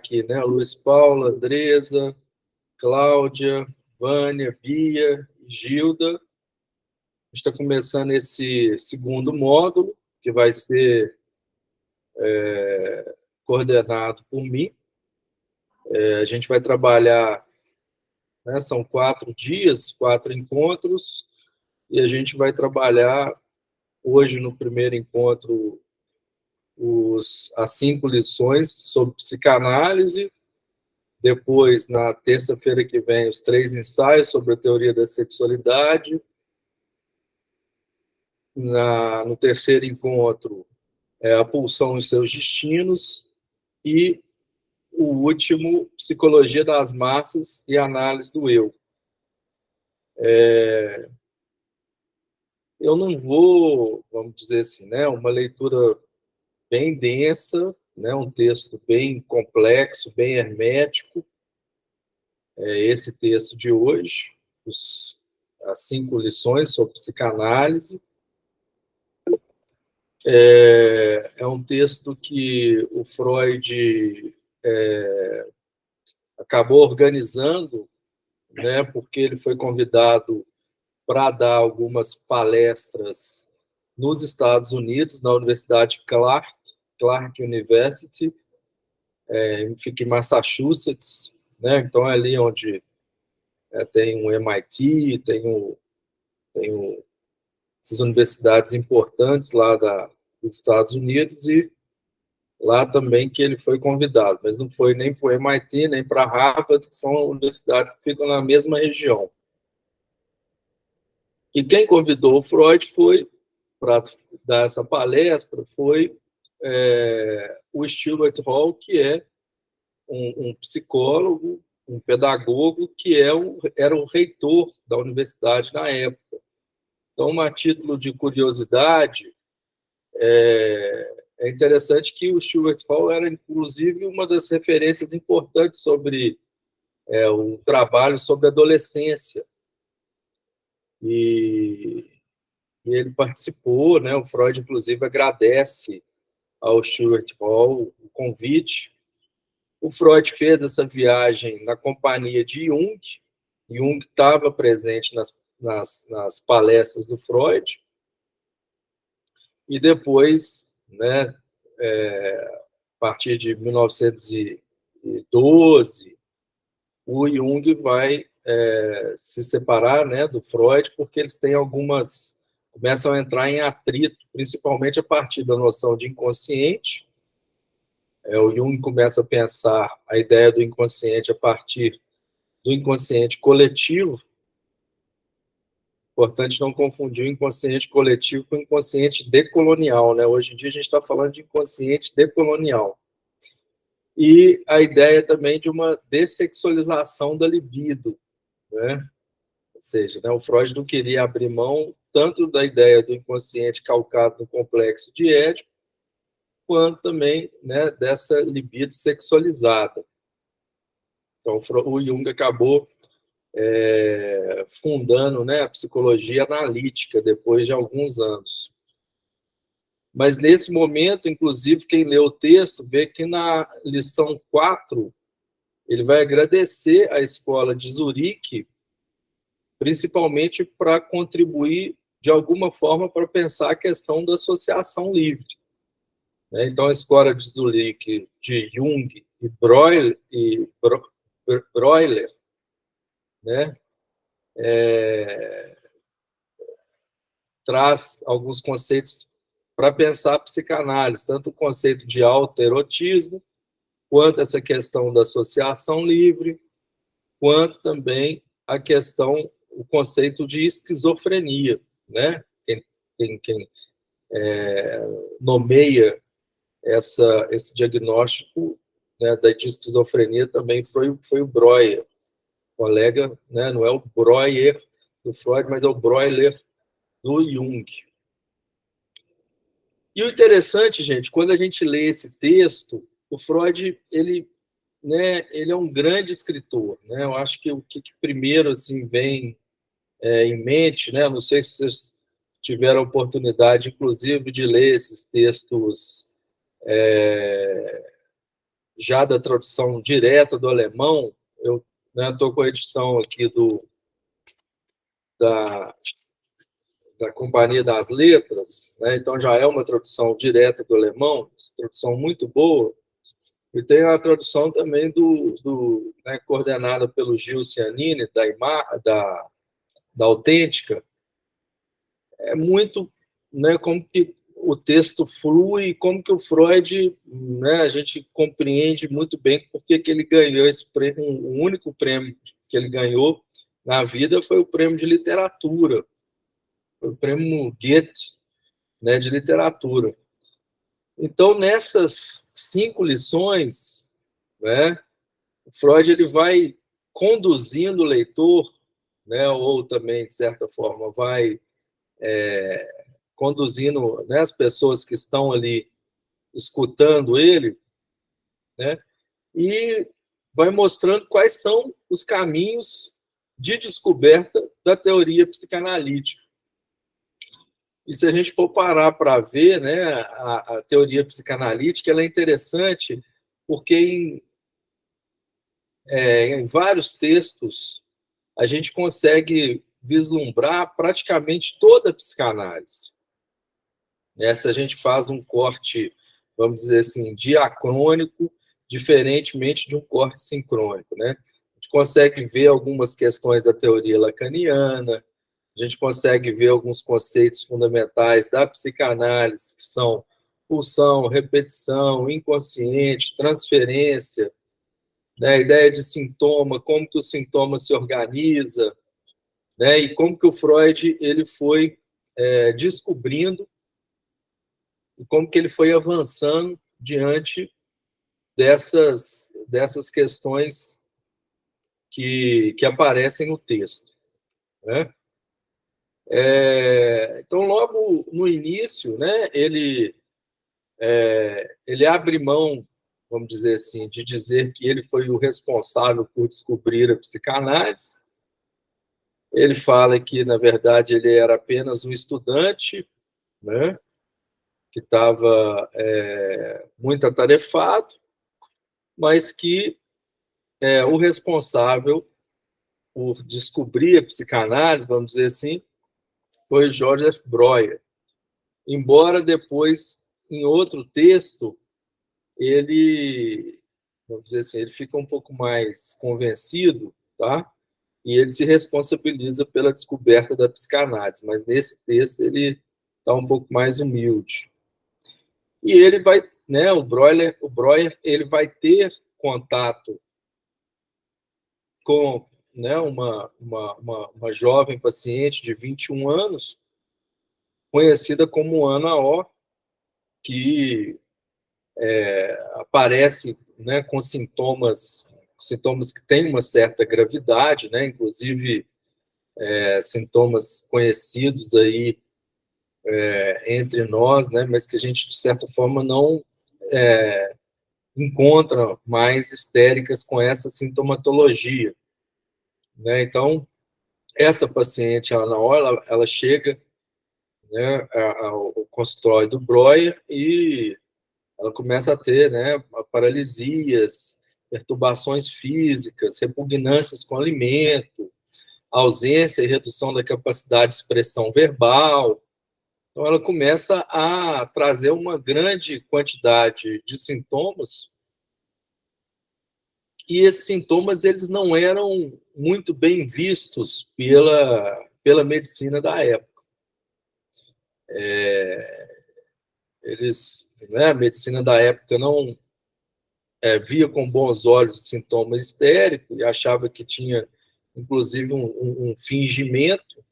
aqui, né? Luiz Paulo, Andresa, Cláudia, Vânia, Bia, Gilda. A gente está começando esse segundo módulo, que vai ser coordenado por mim. A gente vai trabalhar, né, são 4 dias, 4 encontros, e a gente vai trabalhar hoje, no primeiro encontro, as 5 lições sobre psicanálise. Depois, na terça-feira que vem, os 3 ensaios sobre a teoria da sexualidade. No terceiro encontro, a pulsão e seus destinos. E o último, psicologia das massas e análise do eu. Eu não vou, vamos dizer assim, né, uma leitura bem densa, né, um texto bem complexo, bem hermético. Esse texto de hoje, as 5 lições sobre psicanálise. É um texto que o Freud acabou organizando, né, porque ele foi convidado para dar algumas palestras nos Estados Unidos, na Universidade Clark University, fica em Massachusetts, né? Então é ali onde tem o MIT, tem essas universidades importantes lá dos Estados Unidos, e lá também que ele foi convidado, mas não foi nem para o MIT, nem para Harvard, que são universidades que ficam na mesma região. E quem convidou o Freud para dar essa palestra foi o Stewart Hall, que é um psicólogo, um pedagogo, que era o reitor da universidade na época. Então, a título de curiosidade, é interessante que o Stewart Hall era, inclusive, uma das referências importantes sobre o trabalho sobre adolescência. E ele participou, né? O Freud, inclusive, agradece ao Stewart Hall o convite. O Freud fez essa viagem na companhia de Jung. Jung estava presente nas palestras do Freud. E depois, né, a partir de 1912, o Jung vai se separar, né, do Freud, porque eles têm começam a entrar em atrito, principalmente a partir da noção de inconsciente. O Jung começa a pensar a ideia do inconsciente a partir do inconsciente coletivo. Importante não confundir o inconsciente coletivo com o inconsciente decolonial, né? Hoje em dia a gente está falando de inconsciente decolonial. E a ideia também de uma dessexualização da libido, né? Ou seja, né, o Freud não queria abrir mão tanto da ideia do inconsciente calcado no complexo de Édipo, quanto também, né, dessa libido sexualizada. Então, o Jung acabou fundando, né, a psicologia analítica depois de alguns anos. Mas, nesse momento, inclusive, quem lê o texto vê que na lição 4 ele vai agradecer à escola de Zurique, principalmente para contribuir, de alguma forma, para pensar a questão da associação livre. Então, a escola de Zurique, de Jung e Breuer, né, traz alguns conceitos para pensar a psicanálise, tanto o conceito de autoerotismo, quanto essa questão da associação livre, quanto também o conceito de esquizofrenia, né? Quem nomeia esse diagnóstico, né, da esquizofrenia também foi o Breuer, colega, né? Não é o Breuer do Freud, mas é o Breuer do Jung. E o interessante, gente, quando a gente lê esse texto, o Freud, ele é um grande escritor, né? Eu acho que o que primeiro assim vem em mente, né? Não sei se vocês tiveram a oportunidade, inclusive, de ler esses textos já da tradução direta do alemão. Eu estou com a edição aqui da, da Companhia das Letras, né? Então já é uma tradução direta do alemão, tradução muito boa. E tem a tradução também né, coordenada pelo Gil Cianini, da Autêntica. É muito, né, como que o texto flui, como que o Freud, né, a gente compreende muito bem porque que ele ganhou esse prêmio. O único prêmio que ele ganhou na vida foi o prêmio de literatura, foi o prêmio Goethe, né, de literatura. Então, nessas 5 lições, né, o Freud ele vai conduzindo o leitor, né, ou também, de certa forma, vai conduzindo, né, as pessoas que estão ali escutando ele, né, e vai mostrando quais são os caminhos de descoberta da teoria psicanalítica. E se a gente for parar para ver, né, a teoria psicanalítica ela é interessante porque em vários textos a gente consegue vislumbrar praticamente toda a psicanálise. Se a gente faz um corte, vamos dizer assim, diacrônico, diferentemente de um corte sincrônico, né? A gente consegue ver algumas questões da teoria lacaniana, a gente consegue ver alguns conceitos fundamentais da psicanálise, que são pulsão, repetição, inconsciente, transferência, né? A ideia de sintoma, como que o sintoma se organiza, né? E como que o Freud ele foi descobrindo e como que ele foi avançando diante dessas questões que aparecem no texto, né? Então, logo no início, né, ele abre mão, vamos dizer assim, de dizer que ele foi o responsável por descobrir a psicanálise. Ele fala que, na verdade, ele era apenas um estudante, né, que estava muito atarefado, mas que o responsável por descobrir a psicanálise, vamos dizer assim, foi Joseph Breuer. Embora depois, em outro texto, ele, vamos dizer assim, ele fica um pouco mais convencido, tá? E ele se responsabiliza pela descoberta da psicanálise, mas nesse texto ele está um pouco mais humilde. E ele vai, né, o Breuer, ele vai ter contato com, né, uma jovem paciente de 21 anos, conhecida como Ana O, que aparece, né, com sintomas que têm uma certa gravidade, né, inclusive sintomas conhecidos aí entre nós, né, mas que a gente, de certa forma, não encontra mais histéricas com essa sintomatologia, né? Então, essa paciente, Ana O, ela chega, né, ao consultório do Breuer e ela começa a ter, né, paralisias, perturbações físicas, repugnâncias com alimento, ausência e redução da capacidade de expressão verbal. Então, ela começa a trazer uma grande quantidade de sintomas, e esses sintomas eles não eram muito bem vistos pela medicina da época. Né, a medicina da época não via com bons olhos o sintoma histérico e achava que tinha, inclusive, um fingimento,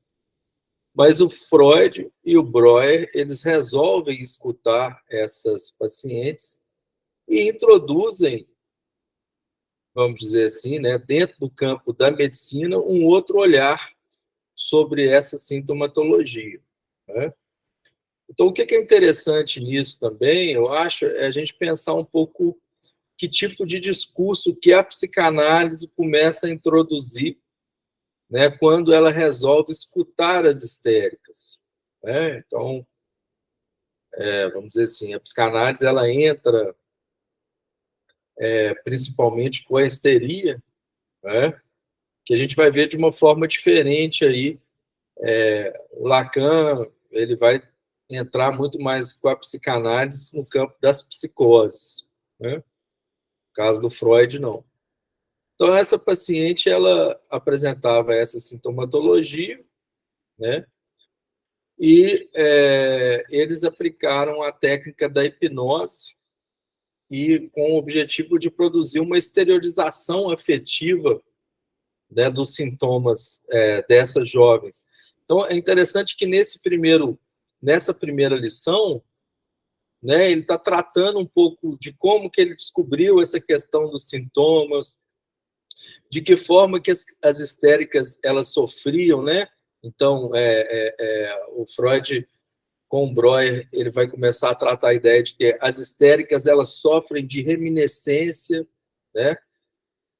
mas o Freud e o Breuer, eles resolvem escutar essas pacientes e introduzem, vamos dizer assim, né, dentro do campo da medicina, um outro olhar sobre essa sintomatologia, né? Então, o que é interessante nisso também, eu acho, é a gente pensar um pouco que tipo de discurso que a psicanálise começa a introduzir, né, quando ela resolve escutar as histéricas, né? Então, vamos dizer assim, a psicanálise ela entra principalmente com a histeria, né? Que a gente vai ver de uma forma diferente aí. O Lacan, ele vai entrar muito mais com a psicanálise no campo das psicoses, né? No caso do Freud, não. Então, essa paciente, ela apresentava essa sintomatologia, né? E eles aplicaram a técnica da hipnose e com o objetivo de produzir uma exteriorização afetiva, né, dos sintomas dessas jovens. Então, é interessante que nessa primeira lição, né, ele está tratando um pouco de como que ele descobriu essa questão dos sintomas, de que forma que as histéricas elas sofriam, né? Então, o Freud, com o Breuer, ele vai começar a tratar a ideia de que as histéricas elas sofrem de reminiscência, né?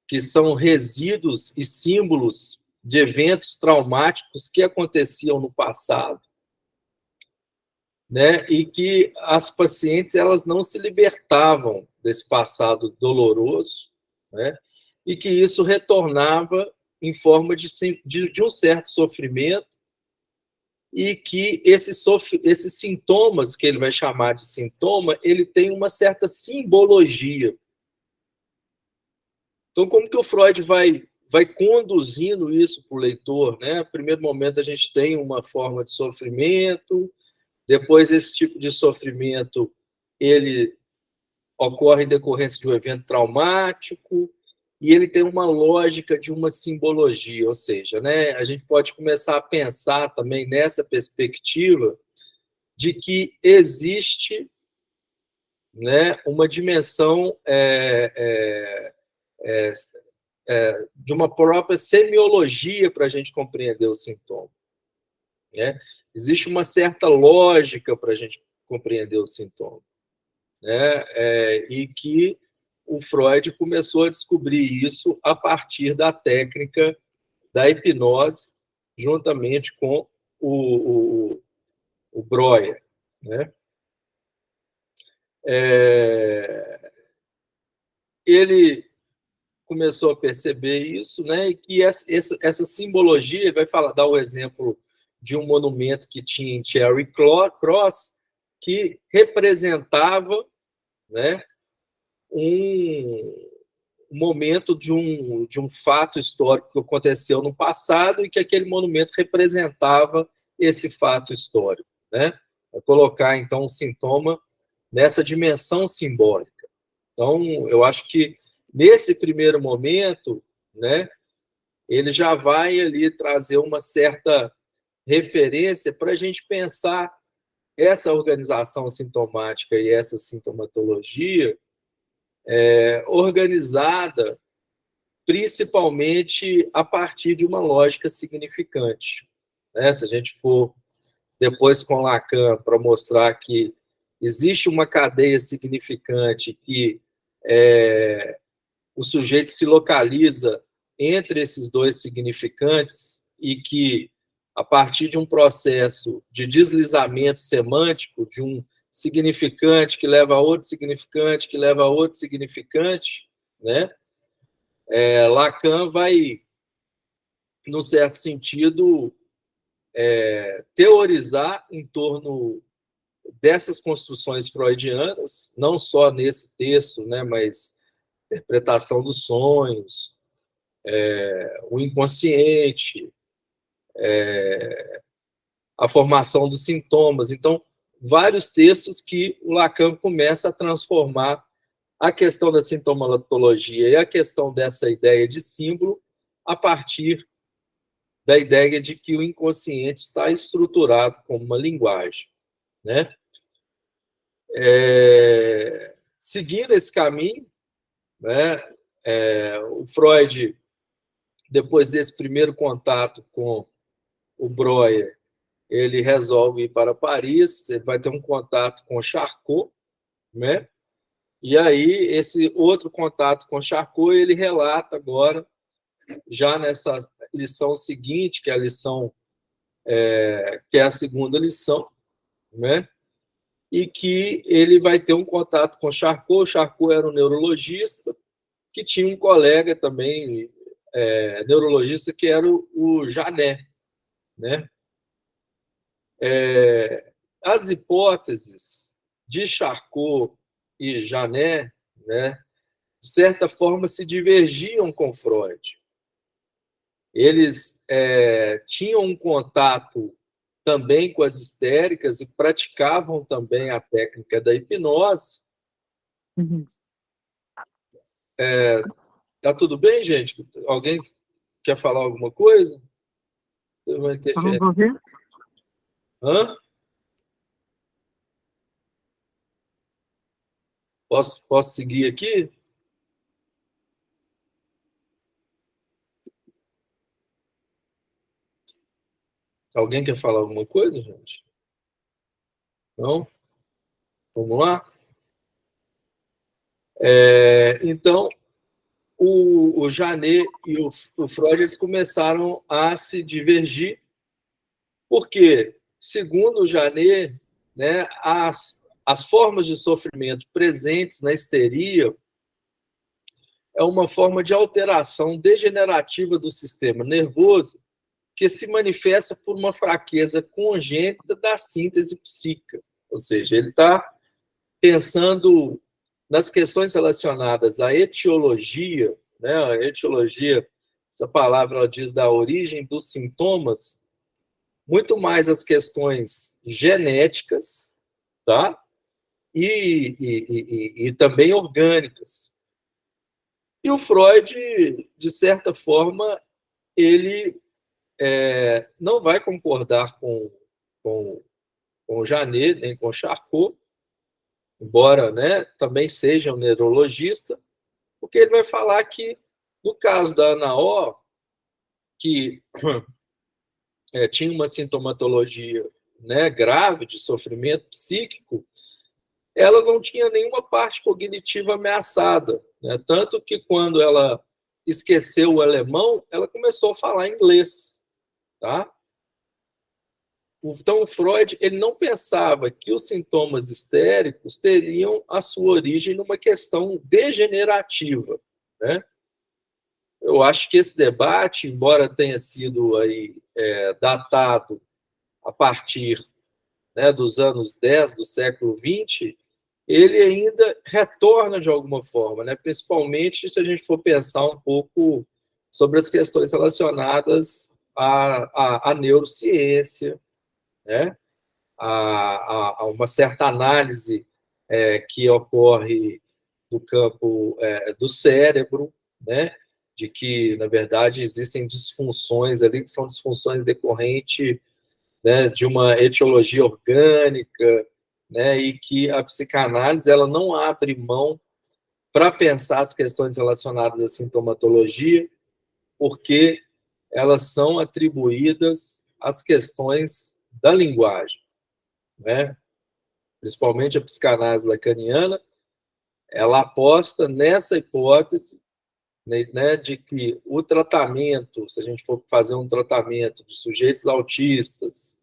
Que são resíduos e símbolos de eventos traumáticos que aconteciam no passado, né? E que as pacientes elas não se libertavam desse passado doloroso, né? E que isso retornava em forma de um certo sofrimento e que esses sintomas, que ele vai chamar de sintoma, ele tem uma certa simbologia. Então, como que o Freud vai conduzindo isso para o leitor, né? No primeiro momento, a gente tem uma forma de sofrimento, depois esse tipo de sofrimento ele ocorre em decorrência de um evento traumático, e ele tem uma lógica de uma simbologia, ou seja, né, a gente pode começar a pensar também nessa perspectiva de que existe, né, uma dimensão de uma própria semiologia para a gente compreender o sintoma, né? Existe uma certa lógica para a gente compreender o sintoma, né? E que o Freud começou a descobrir isso a partir da técnica da hipnose, juntamente com o Breuer, né? Ele começou a perceber isso, né? E que essa simbologia, ele vai dar o exemplo de um monumento que tinha em Charing Cross, que representava, né, um momento de um fato histórico que aconteceu no passado e que aquele monumento representava esse fato histórico, né? Vou colocar, então, um sintoma nessa dimensão simbólica. Então, eu acho que, nesse primeiro momento, né, ele já vai ali trazer uma certa referência para a gente pensar essa organização sintomática e essa sintomatologia organizada principalmente a partir de uma lógica significante, né? Se a gente for depois com Lacan para mostrar que existe uma cadeia significante que o sujeito se localiza entre esses dois significantes e que, a partir de um processo de deslizamento semântico, de um significante que leva a outro significante, que leva a outro significante, né? Lacan vai, num certo sentido, teorizar em torno dessas construções freudianas, não só nesse texto, né, mas interpretação dos sonhos, o inconsciente, a formação dos sintomas. Então, vários textos que o Lacan começa a transformar a questão da sintomatologia e a questão dessa ideia de símbolo a partir da ideia de que o inconsciente está estruturado como uma linguagem, né? Seguindo esse caminho, né, o Freud, depois desse primeiro contato com o Breuer, ele resolve ir para Paris, ele vai ter um contato com Charcot, né? E aí, esse outro contato com Charcot, ele relata agora, já nessa lição seguinte, que é a lição, que é a segunda lição, né? e que ele vai ter um contato com Charcot. Charcot era um neurologista, que tinha um colega também, neurologista, que era o Janet, né? As hipóteses de Charcot e Janet, né, de certa forma, se divergiam com Freud. Eles tinham um contato também com as histéricas e praticavam também a técnica da hipnose. Uhum. Tá tudo bem, gente? Alguém quer falar alguma coisa? Eu vou interferir. Vamos ouvir? Hã? Posso seguir aqui? Alguém quer falar alguma coisa, gente? Não? Vamos lá? Então, o Janet e o Freud eles começaram a se divergir, porque, segundo o Janet, né, as formas de sofrimento presentes na histeria é uma forma de alteração degenerativa do sistema nervoso que se manifesta por uma fraqueza congênita da síntese psíquica. Ou seja, ele está pensando nas questões relacionadas à etiologia, né? A etiologia, essa palavra ela diz da origem dos sintomas, muito mais as questões genéticas, tá? E também orgânicas. E o Freud, de certa forma, ele não vai concordar com o Janet, nem com o Charcot, embora, né, também seja um neurologista, porque ele vai falar que, no caso da Ana O, que tinha uma sintomatologia, né, grave de sofrimento psíquico, ela não tinha nenhuma parte cognitiva ameaçada, né? Tanto que quando ela esqueceu o alemão, ela começou a falar inglês, tá? Então, o Freud ele não pensava que os sintomas histéricos teriam a sua origem numa questão degenerativa, né? Eu acho que esse debate, embora tenha sido aí, datado a partir, né, dos anos 10 do século XX, ele ainda retorna de alguma forma, né? Principalmente se a gente for pensar um pouco sobre as questões relacionadas à neurociência, né? A uma certa análise que ocorre do campo do cérebro, né? De que, na verdade, existem disfunções ali que são disfunções decorrentes, né, de uma etiologia orgânica, né, e que a psicanálise ela não abre mão para pensar as questões relacionadas à sintomatologia, porque elas são atribuídas às questões da linguagem, né? Principalmente a psicanálise lacaniana, ela aposta nessa hipótese, né, de que o tratamento, se a gente for fazer um tratamento de sujeitos autistas,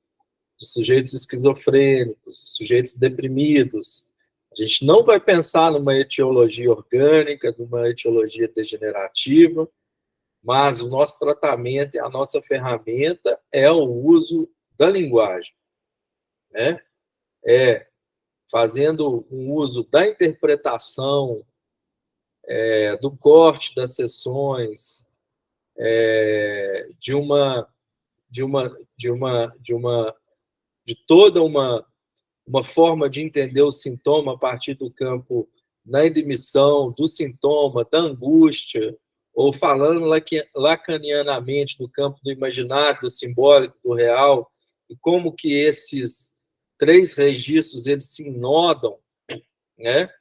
de sujeitos esquizofrênicos, de sujeitos deprimidos, a gente não vai pensar numa etiologia orgânica, numa etiologia degenerativa, mas o nosso tratamento e a nossa ferramenta é o uso da linguagem, né? Fazendo um uso da interpretação, do corte das sessões, de uma, de uma, de uma, de uma, de toda uma forma de entender o sintoma a partir do campo da indemissão, do sintoma, da angústia, ou falando lacanianamente no campo do imaginário, do simbólico, do real, e como que esses três registros eles se enodam, né?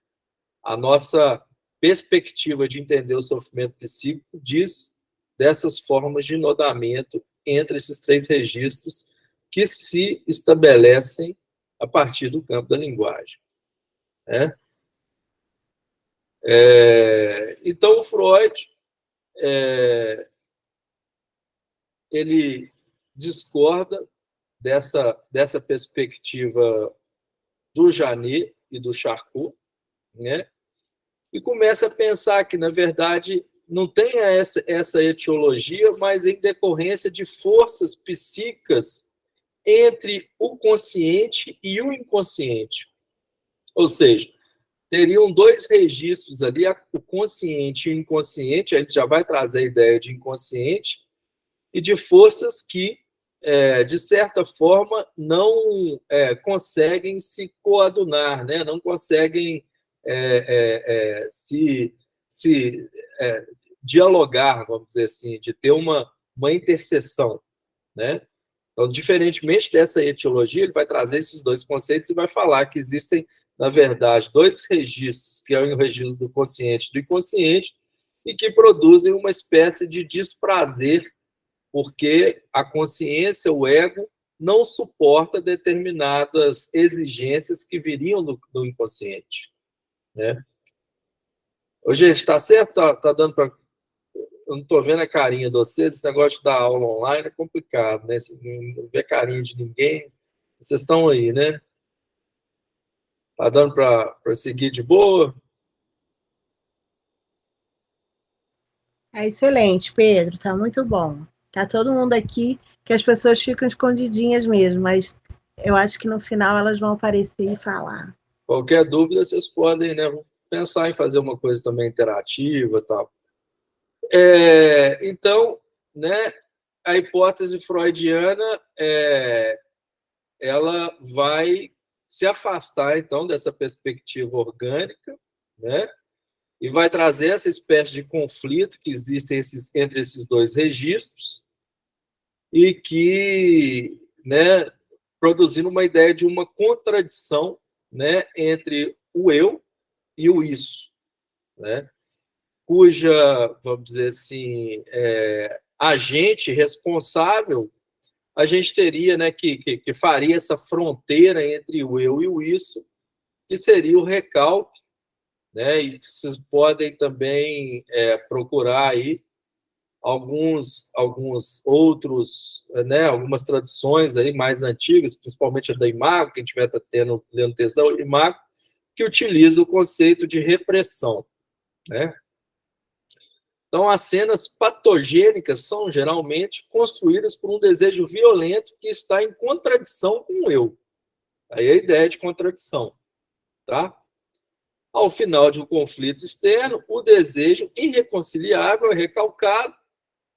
A nossa perspectiva de entender o sofrimento psíquico diz dessas formas de enodamento entre esses três registros que se estabelecem a partir do campo da linguagem, né? Então, o Freud ele discorda dessa perspectiva do Janet e do Charcot, né? E começa a pensar que, na verdade, não tem essa etiologia, mas em decorrência de forças psíquicas entre o consciente e o inconsciente. Ou seja, teriam dois registros ali, o consciente e o inconsciente, a gente já vai trazer a ideia de inconsciente, e de forças que, de certa forma, não conseguem se coadunar, né? Não conseguem se dialogar, vamos dizer assim, de ter uma interseção, né? Então, diferentemente dessa etiologia, ele vai trazer esses dois conceitos e vai falar que existem, na verdade, dois registros, que é o registro do consciente e do inconsciente, e que produzem uma espécie de desprazer, porque a consciência, o ego, não suporta determinadas exigências que viriam do inconsciente, né? Ô, gente, está certo? Tá dando para... Eu não estou vendo a carinha de vocês, esse negócio de dar aula online é complicado, né? Você não vê a carinha de ninguém, vocês estão aí, né? Tá dando para seguir de boa? É excelente, Pedro, tá muito bom. Tá todo mundo aqui, que as pessoas ficam escondidinhas mesmo, mas eu acho que no final elas vão aparecer e falar. Qualquer dúvida, vocês podem, né, pensar em fazer uma coisa também interativa e tal. Então, né, a hipótese freudiana ela vai se afastar, então, dessa perspectiva orgânica, né, e vai trazer essa espécie de conflito que existe entre esses dois registros e que, né, produzindo uma ideia de uma contradição, né, entre o eu e o isso, né, cuja, vamos dizer assim, agente responsável a gente teria, né, que faria essa fronteira entre o eu e o isso, que seria o recalque, né, e vocês podem também procurar aí alguns outros, né, algumas traduções aí mais antigas, principalmente a da Imago, quem estiver lendo o texto da Imago, que utiliza o conceito de repressão, né? Então, as cenas patogênicas são geralmente construídas por um desejo violento que está em contradição com o eu. Aí a ideia de contradição, tá? Ao final de um conflito externo, o desejo irreconciliável é recalcado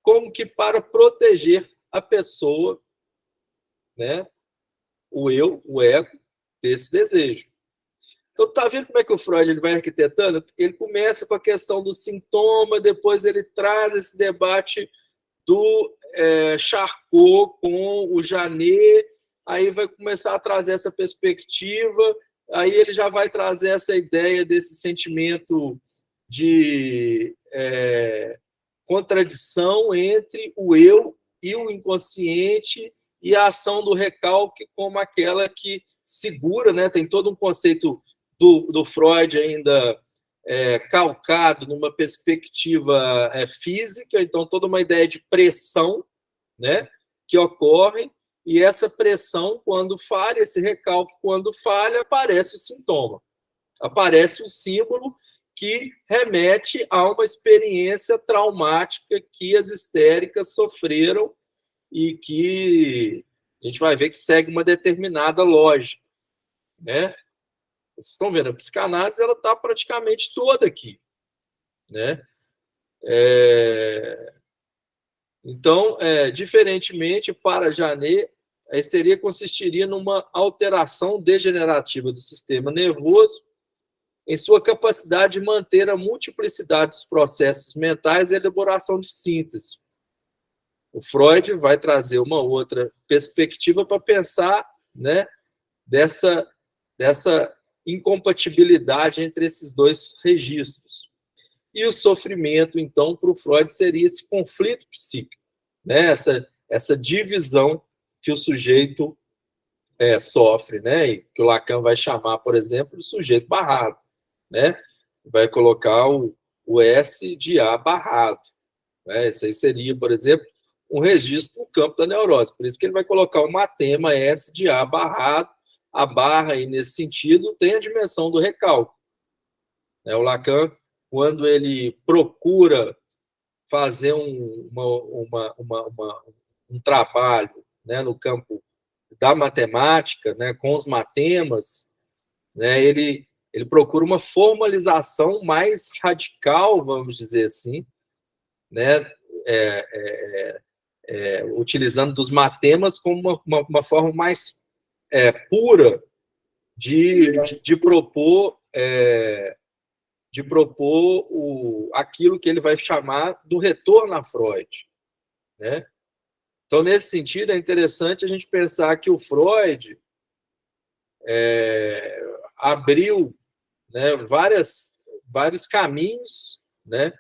como que para proteger a pessoa, né? O eu, o ego, desse desejo. Então, tá vendo como é que o Freud ele vai arquitetando? Ele começa com a questão do sintoma, depois ele traz esse debate do Charcot com o Janet, aí vai começar a trazer essa perspectiva, aí ele já vai trazer essa ideia desse sentimento de contradição entre o eu e o inconsciente e a ação do recalque como aquela que segura, né? Tem todo um conceito do Freud ainda calcado numa perspectiva física, então toda uma ideia de pressão, né, que ocorre, e essa pressão, quando falha, esse recalque, quando falha, aparece o sintoma, aparece o símbolo que remete a uma experiência traumática que as histéricas sofreram e que a gente vai ver que segue uma determinada lógica, né? Vocês estão vendo, a psicanálise ela está praticamente toda aqui, né? Então, diferentemente para Janet, a histeria consistiria numa alteração degenerativa do sistema nervoso em sua capacidade de manter a multiplicidade dos processos mentais e a elaboração de síntese. O Freud vai trazer uma outra perspectiva para pensar, né, dessa incompatibilidade entre esses dois registros. E o sofrimento, então, para o Freud seria esse conflito psíquico, né, essa divisão que o sujeito sofre, né, e que o Lacan vai chamar, por exemplo, de sujeito barrado, né? Vai colocar o S de A barrado, né? Isso aí seria, por exemplo, um registro no campo da neurose. Por isso que ele vai colocar o matema S de A barrado a barra, aí, nesse sentido, tem a dimensão do recalque. O Lacan, quando ele procura fazer um trabalho, né, no campo da matemática, né, com os matemas, né, ele procura uma formalização mais radical, vamos dizer assim, né, utilizando dos matemas como uma forma mais pura de propor aquilo que ele vai chamar do retorno a Freud, né? Então, nesse sentido, é interessante a gente pensar que o Freud abriu, né, vários caminhos, né?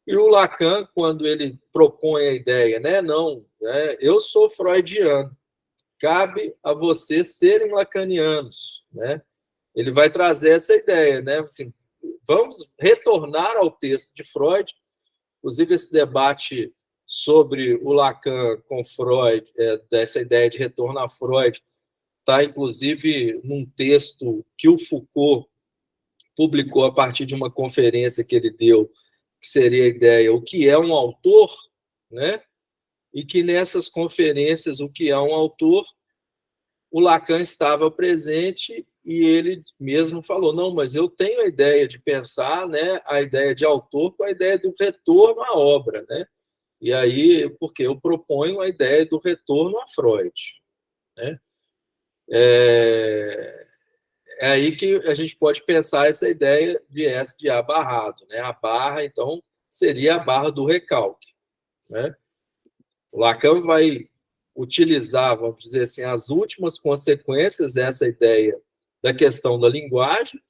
E o Lacan, quando ele propõe a ideia, né, não, né, eu sou freudiano, cabe a vocês serem lacanianos, né? Ele vai trazer essa ideia, né? Assim, vamos retornar ao texto de Freud. Inclusive, esse debate sobre o Lacan com Freud, dessa ideia de retorno a Freud, está, inclusive, num texto que o Foucault publicou a partir de uma conferência que ele deu, que seria a ideia, o que é um autor, né? E que nessas conferências, o que é um autor, o Lacan estava presente e ele mesmo falou, não, mas eu tenho a ideia de pensar, né, a ideia de autor com a ideia do retorno à obra, né? E aí, porque eu proponho a ideia do retorno a Freud, né? É aí que a gente pode pensar essa ideia de S de A barrado, né? A barra, então, seria a barra do recalque, né? O Lacan vai utilizar, vamos dizer assim, as últimas consequências dessa ideia da questão da linguagem,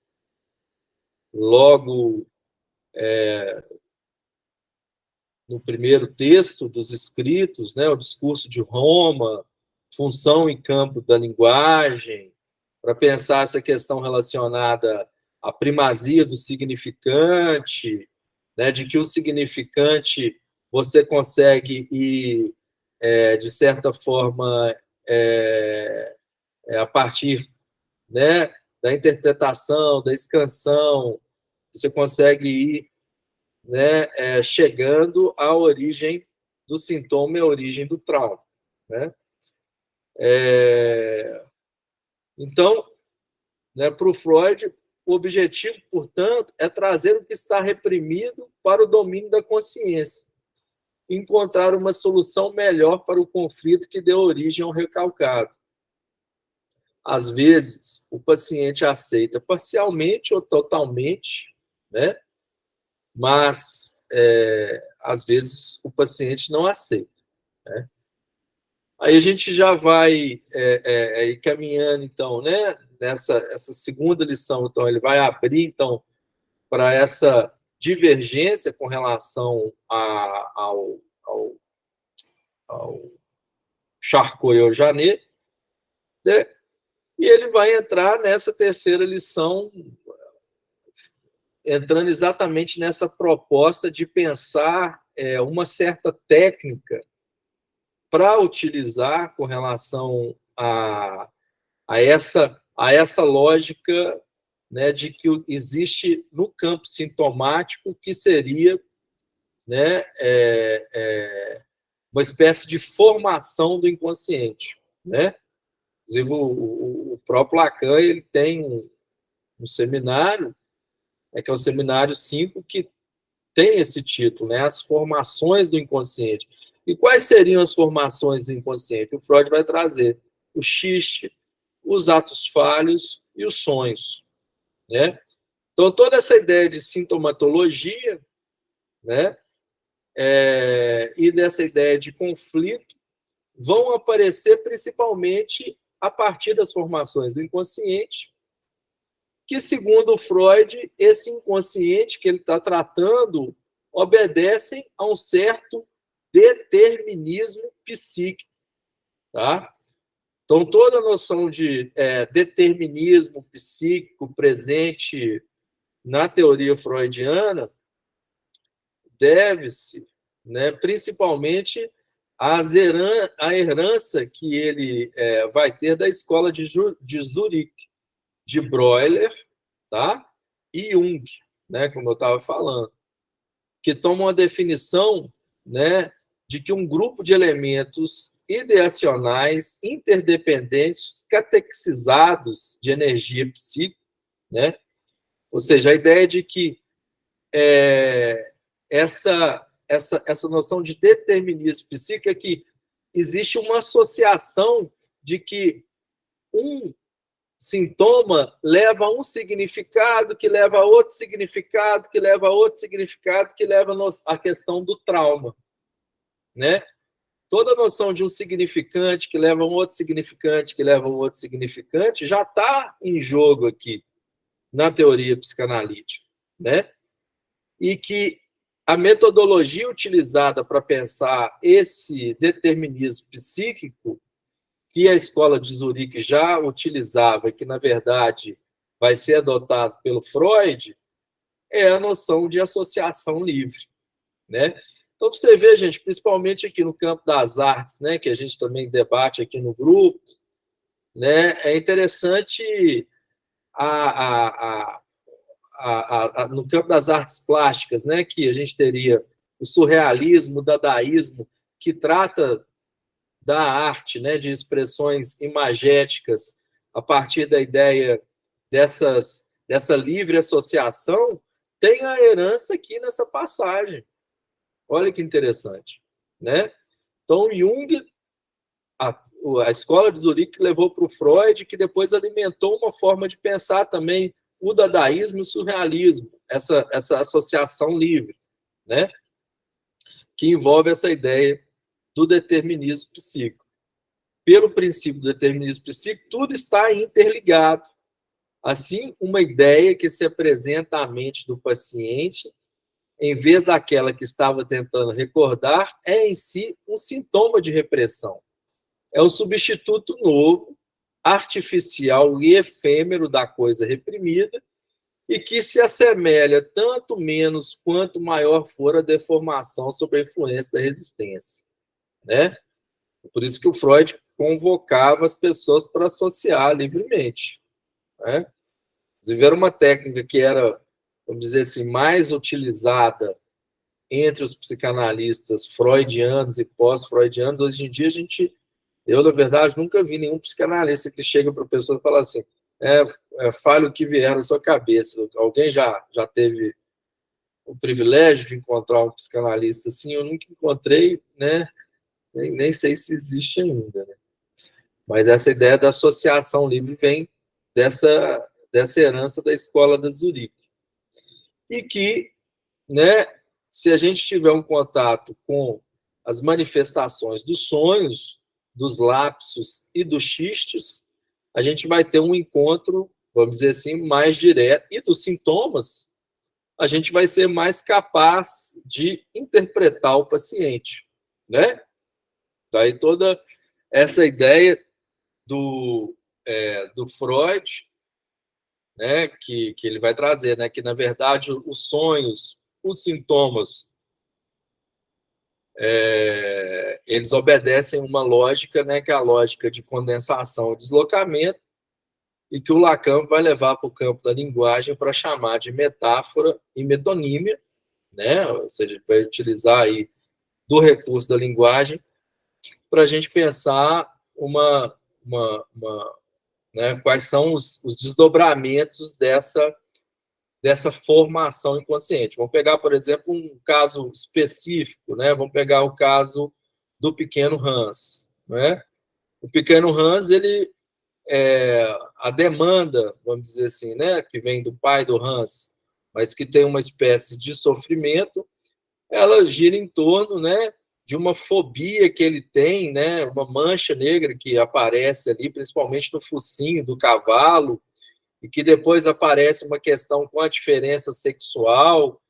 logo no primeiro texto dos escritos, né, o discurso de Roma, função e campo da linguagem, para pensar essa questão relacionada à primazia do significante, né, de que o significante você consegue ir, de certa forma, a partir, né, da interpretação, da escansão, você consegue ir, né, chegando à origem do sintoma e à origem do trauma, né? Então, né, para o Freud, o objetivo, portanto, é trazer o que está reprimido para o domínio da consciência, encontrar uma solução melhor para o conflito que deu origem ao recalcado. Às vezes, o paciente aceita parcialmente ou totalmente, né? Mas, às vezes, o paciente não aceita, né? Aí a gente já vai caminhando, então, né? Essa segunda lição, então, ele vai abrir, então, para essa divergência com relação ao Charcot e ao Janet, né? E ele vai entrar nessa terceira lição, entrando exatamente nessa proposta de pensar uma certa técnica para utilizar com relação a essa lógica, né, de que existe no campo sintomático que seria, né, uma espécie de formação do inconsciente, né? Inclusive, o próprio Lacan, ele tem um seminário, que é o seminário 5, que tem esse título, né? As formações do inconsciente. E quais seriam as formações do inconsciente? O Freud vai trazer o xiste, os atos falhos e os sonhos, né? Então, toda essa ideia de sintomatologia, né, e dessa ideia de conflito vão aparecer principalmente a partir das formações do inconsciente, que, segundo o Freud, esse inconsciente que ele está tratando obedecem a um certo determinismo psíquico, tá? Então, toda a noção de determinismo psíquico presente na teoria freudiana deve-se, né, principalmente a herança que ele vai ter da escola de Zurique, de Breuer, tá? E Jung, né, como eu estava falando, que tomam a definição, né, de que um grupo de elementos ideacionais interdependentes catequizados de energia psíquica, né? Ou seja, a ideia de que essa noção de determinismo psíquico é que existe uma associação de que um sintoma leva a um significado, que leva a outro significado, que leva a outro significado, que leva à questão do trauma, né? Toda a noção de um significante que leva a um outro significante, que leva a um outro significante, já está em jogo aqui na teoria psicanalítica, né? E que a metodologia utilizada para pensar esse determinismo psíquico, que a escola de Zurique já utilizava, e que, na verdade, vai ser adotado pelo Freud, é a noção de associação livre, né? Então, você vê, gente, principalmente aqui no campo das artes, né, que a gente também debate aqui no grupo, né, é interessante no campo das artes plásticas, né, que a gente teria o surrealismo, o dadaísmo, que trata da arte, né, de expressões imagéticas a partir da ideia dessa livre associação, tem a herança aqui nessa passagem. Olha que interessante, né? Então, Jung, a escola de Zurique levou para o Freud, que depois alimentou uma forma de pensar também o dadaísmo e o surrealismo, essa associação livre, né? Que envolve essa ideia do determinismo psíquico. Pelo princípio do determinismo psíquico, tudo está interligado. Assim, uma ideia que se apresenta à mente do paciente, em vez daquela que estava tentando recordar, é em si um sintoma de repressão. É o substituto novo, artificial e efêmero da coisa reprimida, e que se assemelha tanto menos quanto maior for a deformação sob a influência da resistência, né? Por isso que o Freud convocava as pessoas para associar livremente, né? Inclusive, era uma técnica que era, vamos dizer assim, mais utilizada entre os psicanalistas freudianos e pós-freudianos. Hoje em dia, eu, na verdade, nunca vi nenhum psicanalista que chega para a pessoa e fala assim, fale o que vier na sua cabeça. Alguém já teve o privilégio de encontrar um psicanalista assim? Eu nunca encontrei, né? Nem sei se existe ainda, né? Mas essa ideia da associação livre vem dessa herança da escola de Zurique. E que, né, se a gente tiver um contato com as manifestações dos sonhos, dos lapsos e dos xistes, a gente vai ter um encontro, vamos dizer assim, mais direto. E dos sintomas, a gente vai ser mais capaz de interpretar o paciente, né? Daí toda essa ideia do Freud, né, que ele vai trazer, né, que, na verdade, os sonhos, os sintomas, eles obedecem uma lógica, né, que é a lógica de condensação e deslocamento, e que o Lacan vai levar para o campo da linguagem para chamar de metáfora e metonímia, né, ou seja, vai utilizar aí do recurso da linguagem para a gente pensar né, quais são os desdobramentos dessa formação inconsciente. Vamos pegar, por exemplo, um caso específico, né? Vamos pegar o caso do pequeno Hans, né? O pequeno Hans, a demanda, vamos dizer assim, né, que vem do pai do Hans, mas que tem uma espécie de sofrimento, ela gira em torno, né, de uma fobia que ele tem, né, uma mancha negra que aparece ali, principalmente no focinho do cavalo, e que depois aparece uma questão com a diferença sexual,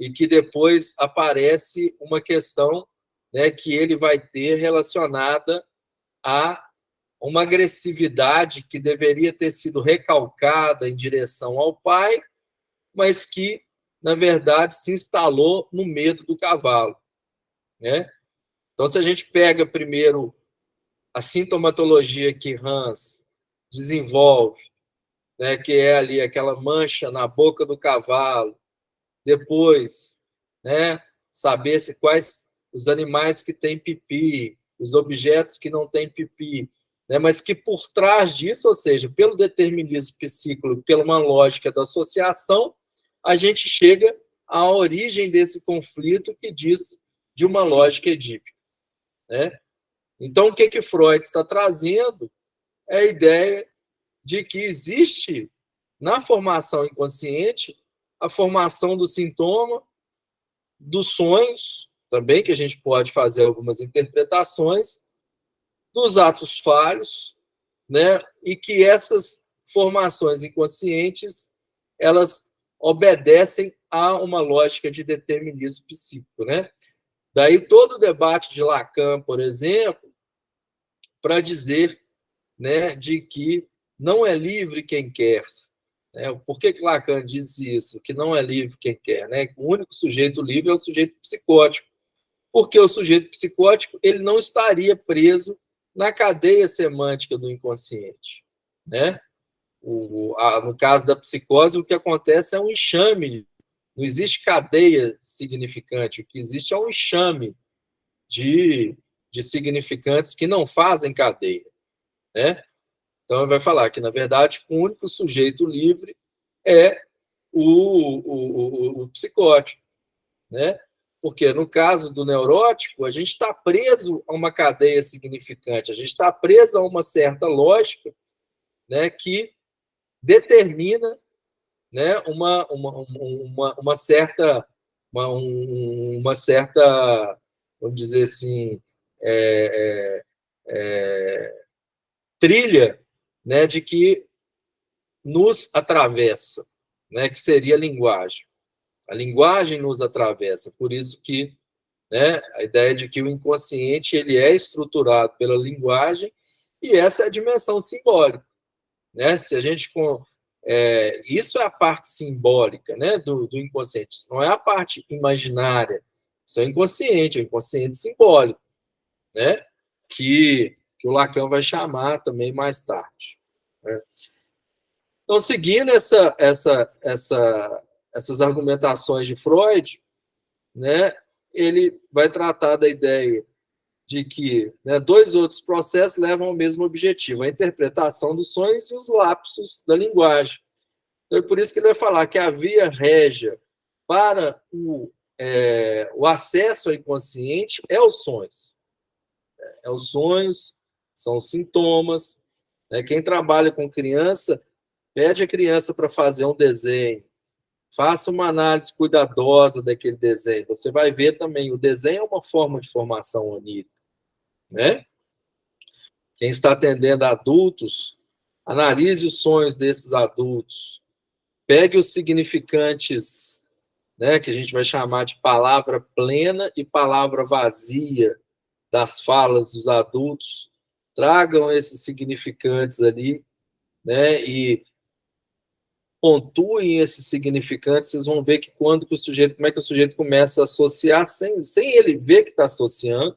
e que depois aparece uma questão, né, que ele vai ter relacionada a uma agressividade que deveria ter sido recalcada em direção ao pai, mas que, na verdade, se instalou no medo do cavalo, né? Então, se a gente pega primeiro a sintomatologia que Hans desenvolve, né, que é ali aquela mancha na boca do cavalo, depois, né, saber se quais os animais que têm pipi, os objetos que não têm pipi, né, mas que por trás disso, ou seja, pelo determinismo psíquico, pela uma lógica da associação, a gente chega à origem desse conflito que diz de uma lógica edípica, né? Então, o que Freud está trazendo é a ideia de que existe na formação inconsciente a formação do sintoma, dos sonhos, também, que a gente pode fazer algumas interpretações, dos atos falhos, né? E que essas formações inconscientes, elas obedecem a uma lógica de determinismo psíquico, né? Daí todo o debate de Lacan, por exemplo, para dizer, né, de que não é livre quem quer. Né? Por que Lacan diz isso? Que não é livre quem quer. Né? O único sujeito livre é o sujeito psicótico. Porque o sujeito psicótico ele não estaria preso na cadeia semântica do inconsciente. Né? No caso da psicose, o que acontece é um enxame. Não existe cadeia significante. O que existe é um enxame de significantes que não fazem cadeia. Né? Então, ele vai falar que, na verdade, o único sujeito livre é o psicótico, né? Porque, no caso do neurótico, a gente está preso a uma cadeia significante, a gente está preso a uma certa lógica, né, que determina, né, uma certa, uma certa, vamos dizer assim, é, trilha, né, de que nos atravessa, né, que seria a linguagem. A linguagem nos atravessa, por isso que, né, a ideia de que o inconsciente ele é estruturado pela linguagem e essa é a dimensão simbólica, né? Se a gente isso é a parte simbólica, né, do inconsciente, não é a parte imaginária, isso é o inconsciente simbólico, né? Que o Lacan vai chamar também mais tarde. Né? Então, seguindo essas argumentações de Freud, né, ele vai tratar da ideia de que, né, dois outros processos levam ao mesmo objetivo, a interpretação dos sonhos e os lapsos da linguagem. Então, é por isso que ele vai falar que a via régia para o acesso ao inconsciente é os sonhos. É os sonhos, são os sintomas. Né? Quem trabalha com criança, pede a criança para fazer um desenho, faça uma análise cuidadosa daquele desenho. Você vai ver também, o desenho é uma forma de formação onírica, né? Quem está atendendo adultos, analise os sonhos desses adultos. Pegue os significantes, né, que a gente vai chamar de palavra plena e palavra vazia das falas dos adultos. Tragam esses significantes ali, né, e pontuem esses significantes, vocês vão ver que como é que o sujeito começa a associar sem ele ver que está associando.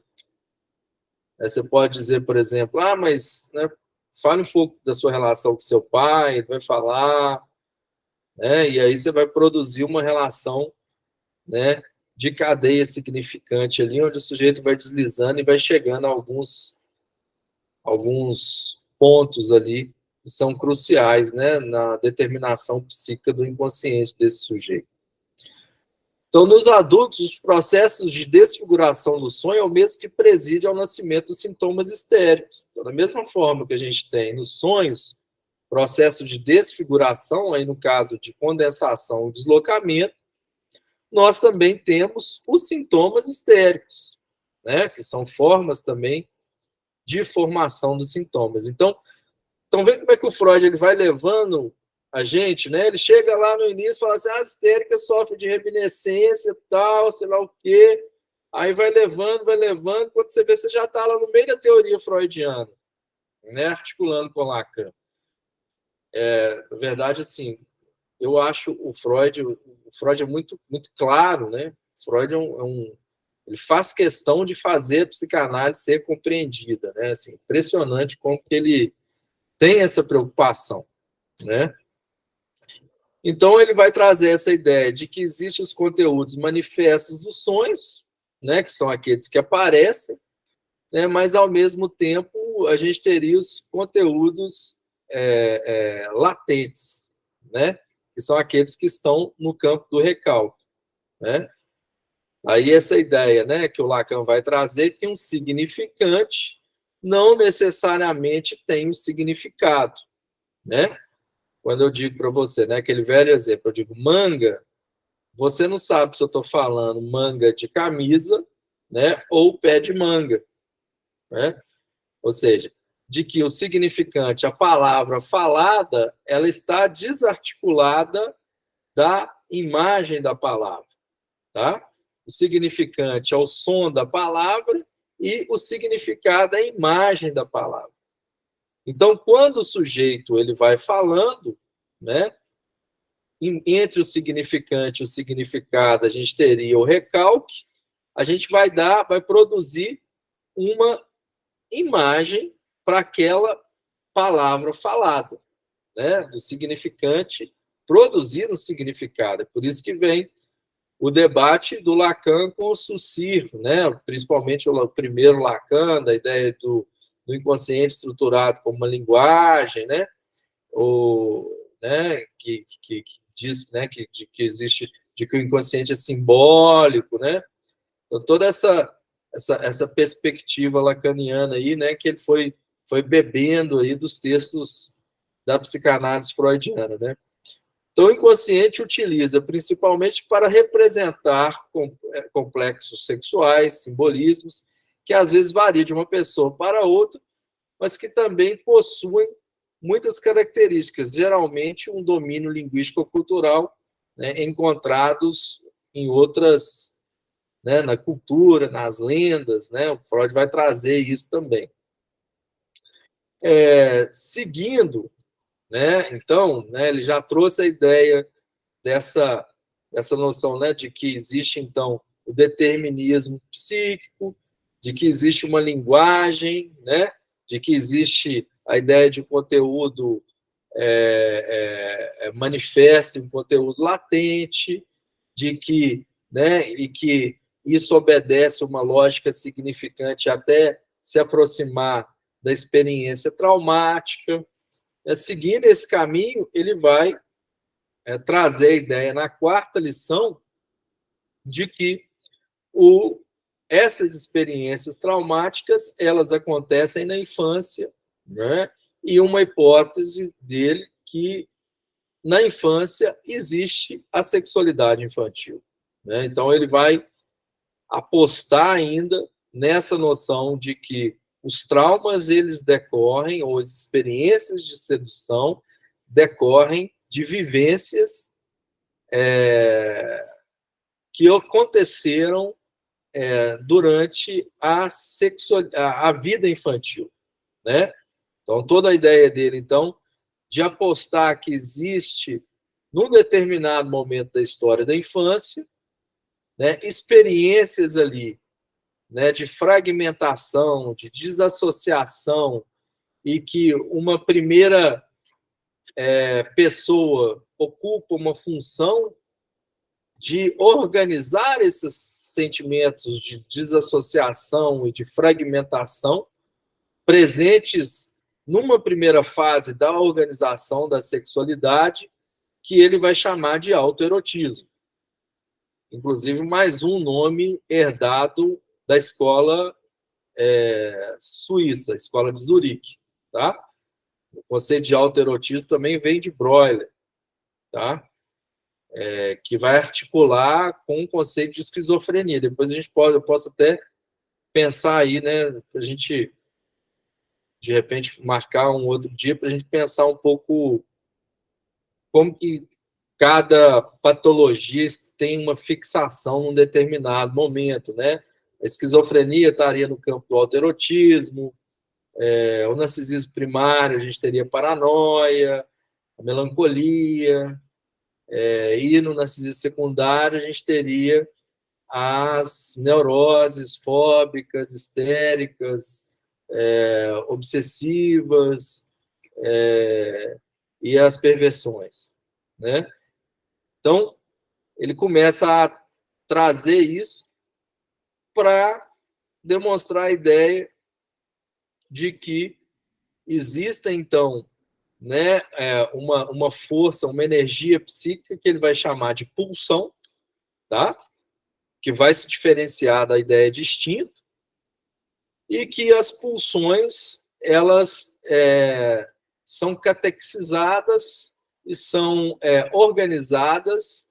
Você pode dizer, por exemplo, mas, né, fale um pouco da sua relação com seu pai, ele vai falar, né, e aí você vai produzir uma relação, né, de cadeia significante ali, onde o sujeito vai deslizando e vai chegando a alguns pontos ali que são cruciais, né, na determinação psíquica do inconsciente desse sujeito. Então, nos adultos, os processos de desfiguração do sonho é o mesmo que preside ao nascimento dos sintomas histéricos. Então, da mesma forma que a gente tem nos sonhos, processo de desfiguração, aí no caso de condensação e deslocamento, nós também temos os sintomas histéricos, né, que são formas também de formação dos sintomas. Então vê como é que o Freud ele vai levando a gente, né? Ele chega lá no início e fala assim, a histérica sofre de reminiscência, tal, sei lá o quê. Aí vai levando, quando você vê, você já está lá no meio da teoria freudiana, né? Articulando com Lacan. Na verdade, assim, eu acho o Freud é muito, muito claro, né? Freud é um Ele faz questão de fazer a psicanálise ser compreendida, né? Assim, impressionante como que ele tem essa preocupação, né? Então, ele vai trazer essa ideia de que existem os conteúdos manifestos dos sonhos, né, que são aqueles que aparecem, né, mas, ao mesmo tempo, a gente teria os conteúdos latentes, né, que são aqueles que estão no campo do recalque, né? Aí, essa ideia, né, que o Lacan vai trazer, que um significante não necessariamente tem um significado, né? Quando eu digo para você, né, aquele velho exemplo, eu digo manga, você não sabe se eu estou falando manga de camisa, né, ou pé de manga, né? Ou seja, de que o significante, a palavra falada, ela está desarticulada da imagem da palavra, tá? O significante é o som da palavra e o significado é a imagem da palavra. Então, quando o sujeito ele vai falando, né, entre o significante e o significado, a gente teria o recalque, a gente vai produzir uma imagem para aquela palavra falada, né? Do significante produzir um significado. É por isso que vem o debate do Lacan com o Saussure, né? Principalmente o primeiro Lacan, da ideia do inconsciente estruturado como uma linguagem, né? Né? Que diz, né? Que existe, de que o inconsciente é simbólico, né? Então, toda essa perspectiva lacaniana aí, né, que ele foi bebendo aí dos textos da psicanálise freudiana, né? Então, o inconsciente utiliza principalmente para representar complexos sexuais, simbolismos, que às vezes variam de uma pessoa para outra, mas que também possuem muitas características, geralmente um domínio linguístico-cultural, né, encontrados em outras, né, na cultura, nas lendas, né? O Freud vai trazer isso também. Seguindo, né? Então, né, ele já trouxe a ideia dessa noção, né, de que existe, então, o determinismo psíquico, de que existe uma linguagem, né, de que existe a ideia de conteúdo manifesto, um conteúdo latente, de que, né, e que isso obedece uma lógica significante até se aproximar da experiência traumática. Seguindo esse caminho, ele vai trazer a ideia na quarta lição de que essas experiências traumáticas elas acontecem na infância, né? E uma hipótese dele que na infância existe a sexualidade infantil, né? Então ele vai apostar ainda nessa noção de que os traumas eles decorrem, ou as experiências de sedução decorrem de vivências que aconteceram durante a vida infantil, né? Então, toda a ideia dele, então, de apostar que existe, num determinado momento da história da infância, né, experiências ali, né, de fragmentação, de desassociação, e que uma primeira pessoa ocupa uma função de organizar esses sentimentos de desassociação e de fragmentação presentes numa primeira fase da organização da sexualidade, que ele vai chamar de autoerotismo. Inclusive, mais um nome herdado da escola suíça, a escola de Zurique, tá? O conceito de autoerotismo também vem de Breuer, tá? Que vai articular com o conceito de esquizofrenia. Depois eu posso até pensar aí, né, a gente de repente marcar um outro dia para a gente pensar um pouco como que cada patologia tem uma fixação num determinado momento, né? A esquizofrenia estaria no campo do autoerotismo, o narcisismo primário, a gente teria paranoia, a melancolia, e no narcisismo secundário a gente teria as neuroses fóbicas, histéricas, obsessivas, e as perversões, né? Então, ele começa a trazer isso para demonstrar a ideia de que existe, então, né, uma força, uma energia psíquica que ele vai chamar de pulsão, tá? Que vai se diferenciar da ideia de instinto, e que as pulsões, elas são catequizadas e são organizadas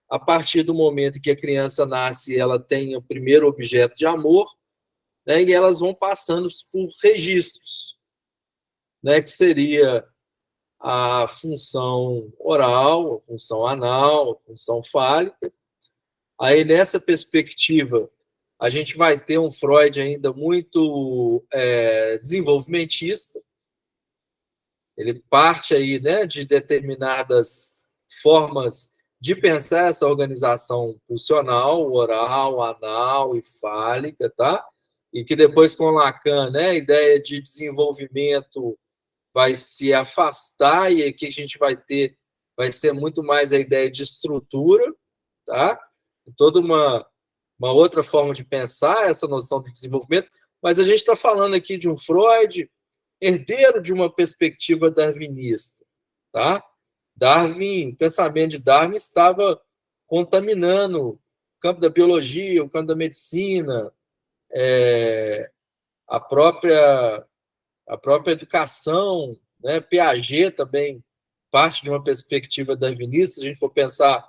a partir do momento que a criança nasce, ela tem o primeiro objeto de amor, né, e elas vão passando por registros, né, que seria a função oral, a função anal, a função fálica. Aí, nessa perspectiva, a gente vai ter um Freud ainda muito desenvolvimentista. Ele parte aí, né, de determinadas formas de pensar essa organização pulsional, oral, anal e fálica, tá? E que depois, com Lacan, né, a ideia de desenvolvimento vai se afastar, e aqui a gente vai ter, vai ser muito mais a ideia de estrutura, tá? Toda uma outra forma de pensar essa noção de desenvolvimento, mas a gente está falando aqui de um Freud herdeiro de uma perspectiva darwinista, tá? Darwin, o pensamento de Darwin estava contaminando o campo da biologia, o campo da medicina, a própria educação, né? Piaget também parte de uma perspectiva darwinista. Se a gente for pensar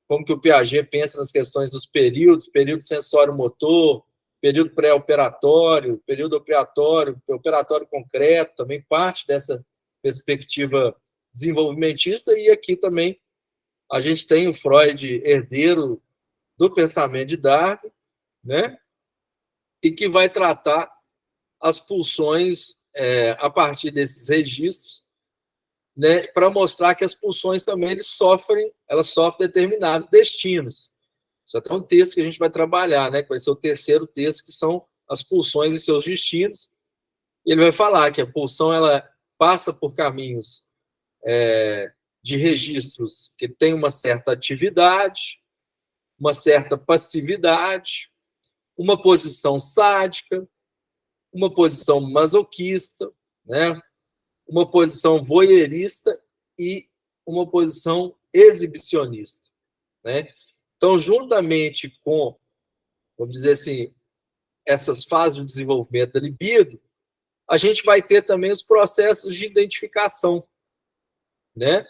como que o Piaget pensa nas questões dos período sensório-motor, período pré-operatório, período operatório, operatório concreto, também parte dessa perspectiva desenvolvimentista. E aqui também a gente tem o Freud herdeiro do pensamento de Darwin, né? E que vai tratar as pulsões a partir desses registros, né, para mostrar que as pulsões também elas sofrem determinados destinos. Isso é até um texto que a gente vai trabalhar, né, que vai ser o terceiro texto, que são as pulsões e seus destinos. E ele vai falar que a pulsão ela passa por caminhos de registros que têm uma certa atividade, uma certa passividade, uma posição sádica, uma posição masoquista, né, uma posição voyeurista e uma posição exibicionista, né? Então, juntamente com, vamos dizer assim, essas fases de desenvolvimento da libido, a gente vai ter também os processos de identificação, né?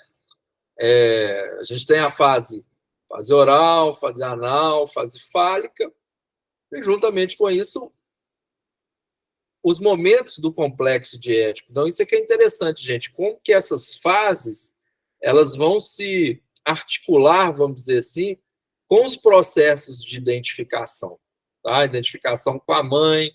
A gente tem a fase oral, fase anal, fase fálica, e juntamente com isso, os momentos do complexo de Édipo. Então, isso aqui é interessante, gente. Como que essas fases elas vão se articular, vamos dizer assim, com os processos de identificação. Tá? Identificação com a mãe,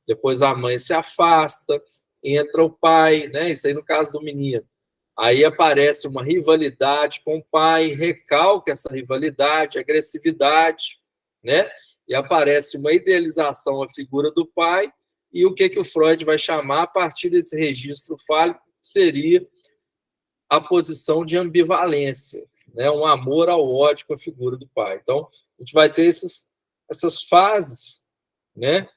depois a mãe se afasta, entra o pai, né? Isso aí no caso do menino. Aí aparece uma rivalidade com o pai, recalca essa rivalidade, agressividade, né? E aparece uma idealização à figura do pai. E o que o Freud vai chamar, a partir desse registro fálico, seria a posição de ambivalência, né? Um amor ao ódio com a figura do pai. Então, a gente vai ter essas fases, né?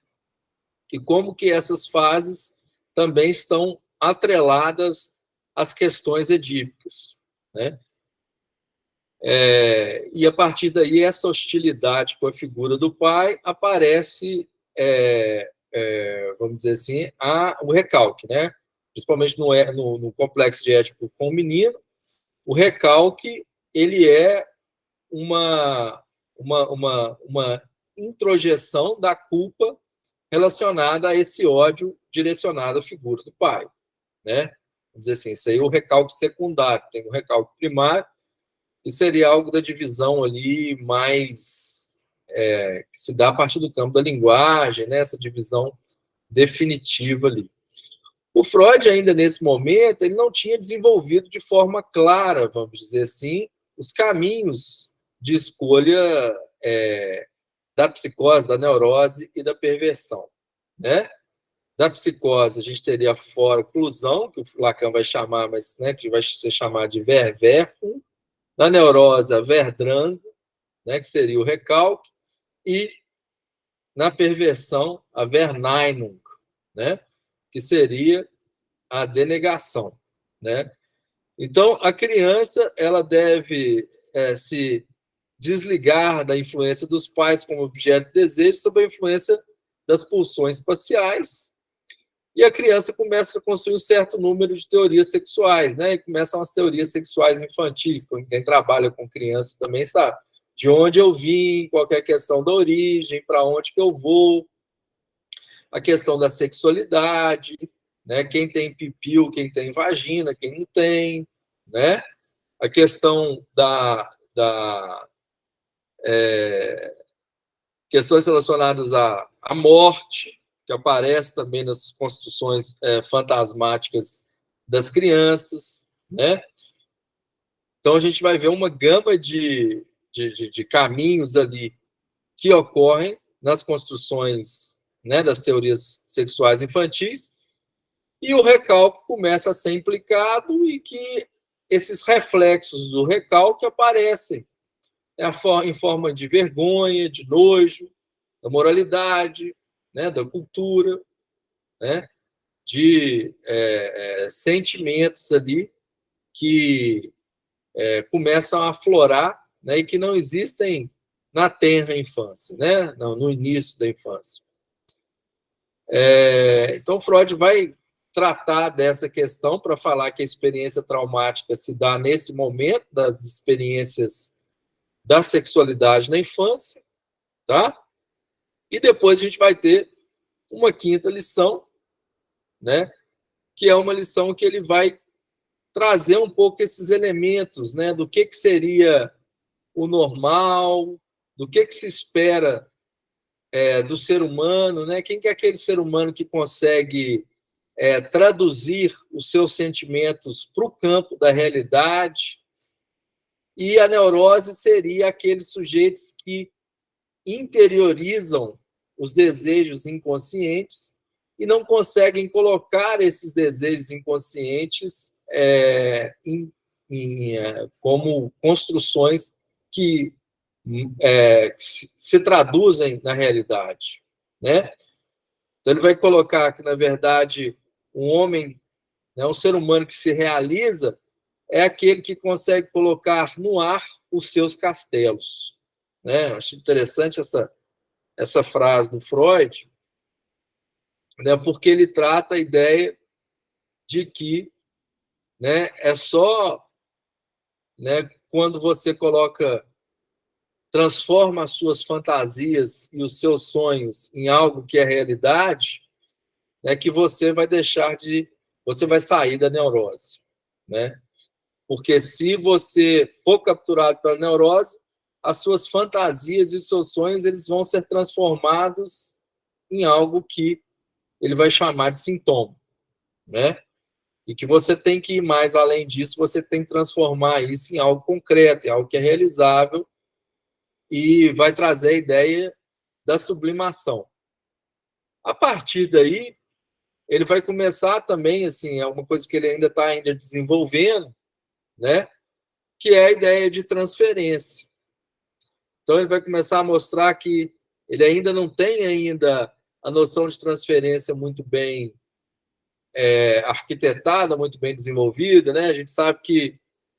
E como que essas fases também estão atreladas às questões edípicas, né? E a partir daí, essa hostilidade com a figura do pai aparece, vamos dizer assim, o recalque, né? Principalmente no complexo de Édipo com o menino, o recalque ele é uma introjeção da culpa relacionada a esse ódio direcionado à figura do pai, né? Vamos dizer assim, isso aí é o recalque secundário. Tem o recalque primário, e seria algo da divisão ali mais que se dá a partir do campo da linguagem, né? Essa divisão definitiva ali. O Freud, ainda nesse momento, ele não tinha desenvolvido de forma clara, vamos dizer assim, os caminhos de escolha da psicose, da neurose e da perversão, né? Da psicose, a gente teria a foroclusão, que o Lacan vai chamar, mas né, que vai ser chamado de verwerfung. Na neurose, a verdrango, né, que seria o recalque. E na perversão, a verneinung, né, que seria a denegação, né? Então, a criança ela deve se desligar da influência dos pais como objeto de desejo sob a influência das pulsões espaciais, e a criança começa a construir um certo número de teorias sexuais, né? E começam as teorias sexuais infantis, quem trabalha com criança também sabe. De onde eu vim, qual é a questão da origem, para onde que eu vou, a questão da sexualidade, né? Quem tem pipil, quem tem vagina, quem não tem, né? A questão questões relacionadas à morte, que aparece também nas construções fantasmáticas das crianças, né? Então, a gente vai ver uma gama de caminhos ali que ocorrem nas construções, né, das teorias sexuais infantis, e o recalque começa a ser implicado e que esses reflexos do recalque aparecem em forma de vergonha, de nojo, da moralidade, né, da cultura, né, de sentimentos ali que começam a aflorar, né, e que não existem na tenra infância, né, no início da infância. Então, Freud vai tratar dessa questão para falar que a experiência traumática se dá nesse momento das experiências da sexualidade na infância, tá? E depois a gente vai ter uma quinta lição, né, que é uma lição que ele vai trazer um pouco esses elementos, né, do que seria o normal, do que se espera do ser humano, né? Quem que é aquele ser humano que consegue traduzir os seus sentimentos para o campo da realidade? E a neurose seria aqueles sujeitos que interiorizam os desejos inconscientes e não conseguem colocar esses desejos inconscientes como construções que se traduzem na realidade, né? Então ele vai colocar que, na verdade, um homem, né, um ser humano que se realiza é aquele que consegue colocar no ar os seus castelos, né? Eu acho interessante essa frase do Freud, né, porque ele trata a ideia de que, né, é só, né, quando você transforma as suas fantasias e os seus sonhos em algo que é realidade, né, que você vai sair da neurose, né? Porque se você for capturado pela neurose, as suas fantasias e os seus sonhos eles vão ser transformados em algo que ele vai chamar de sintoma, né? E que você tem que ir mais além disso, você tem que transformar isso em algo concreto, em algo que é realizável, e vai trazer a ideia da sublimação. A partir daí, ele vai começar também, assim, é uma coisa que ele ainda está desenvolvendo, né? Que é a ideia de transferência. Então, ele vai começar a mostrar que ele ainda não tem ainda a noção de transferência muito bem arquitetada, muito bem desenvolvida, né? A gente sabe que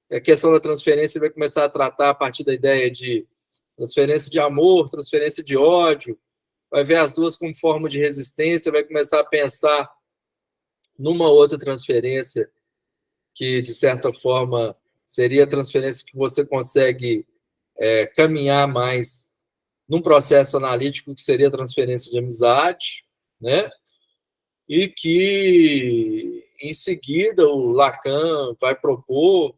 a questão da transferência vai começar a tratar a partir da ideia de transferência de amor, transferência de ódio, vai ver as duas como forma de resistência, vai começar a pensar numa outra transferência que, de certa forma, seria a transferência que você consegue caminhar mais num processo analítico, que seria a transferência de amizade, né? E que, em seguida, o Lacan vai propor,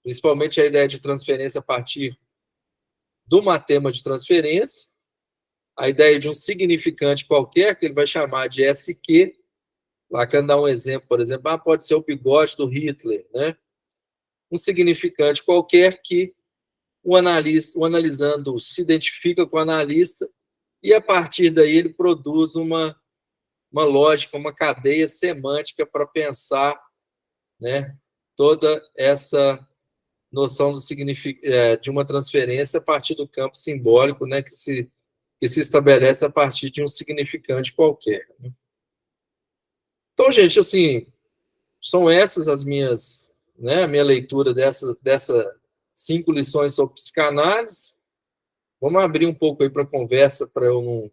principalmente a ideia de transferência a partir do matema de transferência, a ideia de um significante qualquer, que ele vai chamar de SQ. Lacan dá um exemplo, por exemplo, pode ser o bigode do Hitler, né? Um significante qualquer que o analisando se identifica com o analista e a partir daí ele produz uma lógica, uma cadeia semântica para pensar, né, toda essa noção de uma transferência a partir do campo simbólico, né, que se estabelece a partir de um significante qualquer. Então, gente, assim, são essas as minhas, né, a minha leitura dessa 5 lições sobre psicanálise. Vamos abrir um pouco aí para a conversa, para eu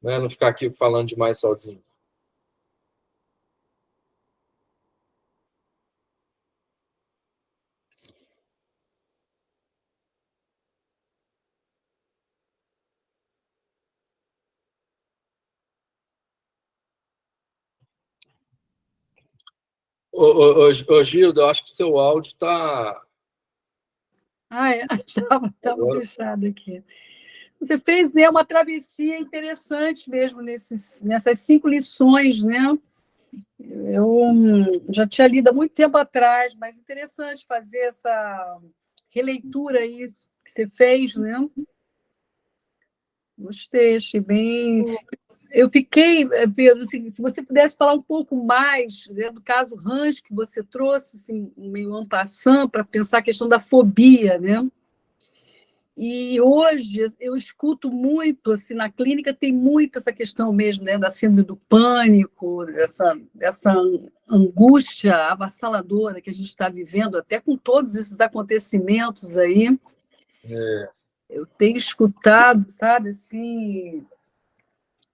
não ficar aqui falando demais sozinho. Ô, Gildo, eu acho que seu áudio está... Estava fechado aqui. Você fez, né, uma travessia interessante mesmo nessas 5 lições, né? Eu já tinha lido há muito tempo atrás, mas interessante fazer essa releitura aí que você fez, né? Gostei, achei bem... Eu fiquei, Pedro, assim, se você pudesse falar um pouco mais, né, do caso Hans que você trouxe, assim, meio en passant, para pensar a questão da fobia, né? E hoje eu escuto muito, assim, na clínica tem muito essa questão mesmo, né, da síndrome do pânico, essa angústia avassaladora que a gente está vivendo, até com todos esses acontecimentos aí. Eu tenho escutado, sabe, assim,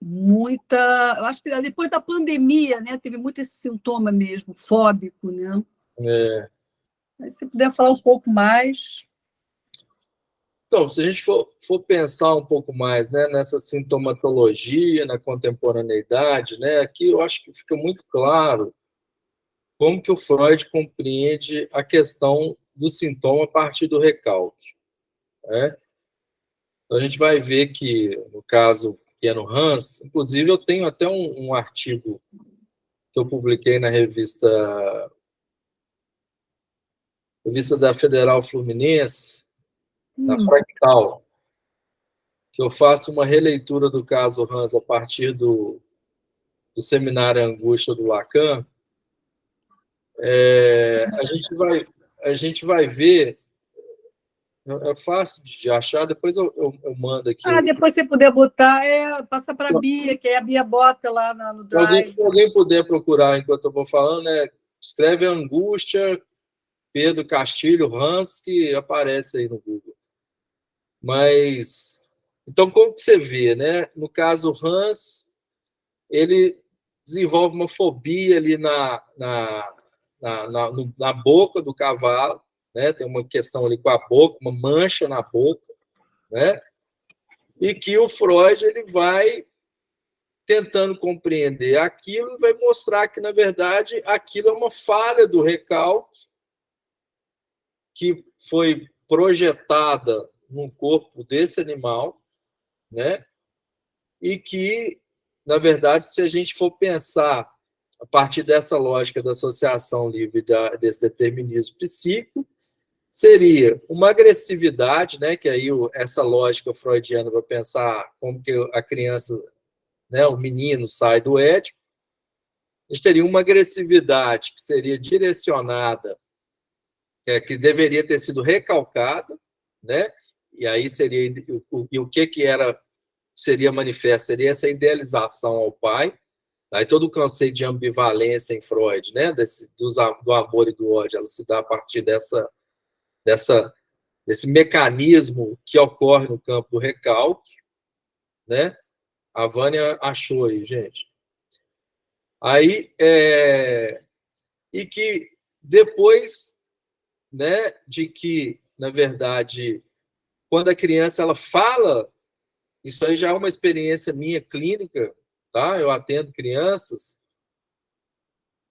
muita... Eu acho que depois da pandemia, né, teve muito esse sintoma mesmo, fóbico, né? Mas se puder falar um pouco mais... Então, se a gente for pensar um pouco mais, né, nessa sintomatologia, na contemporaneidade, né, aqui eu acho que fica muito claro como que o Freud compreende a questão do sintoma a partir do recalque, né? Então, a gente vai ver que, no caso pequeno Hans, inclusive eu tenho até um artigo que eu publiquei na revista da Federal Fluminense, na Fractal, que eu faço uma releitura do caso Hans a partir do Seminário Angústia do Lacan. A gente vai ver, é fácil de achar, depois eu mando aqui. Depois você puder botar, passa para a Bia, que aí a Bia bota lá no Drive. Se alguém puder procurar enquanto eu vou falando, né, escreve Angústia, Pedro Castilho, Hans, que aparece aí no Google. Mas, então, como que você vê, né? No caso, Hans, ele desenvolve uma fobia ali na boca do cavalo, né? Tem uma questão ali com a boca, uma mancha na boca, né? E que o Freud ele vai tentando compreender aquilo e vai mostrar que, na verdade, aquilo é uma falha do recalque que foi projetada no corpo desse animal, né? E que, na verdade, se a gente for pensar a partir dessa lógica da associação livre desse determinismo psíquico, seria uma agressividade, né? Que aí essa lógica freudiana vai pensar como que a criança, né, o menino sai do Édipo. A gente teria uma agressividade que seria direcionada, que deveria ter sido recalcada, né? E aí seria o que era seria manifesto, seria essa idealização ao pai. Aí todo o conceito de ambivalência em Freud, né, do amor e do ódio, ela se dá a partir desse mecanismo que ocorre no campo do recalque, né? A Vânia achou aí, gente. Aí, e que depois, né, de que, na verdade, quando a criança ela fala, isso aí já é uma experiência minha clínica, tá? Eu atendo crianças.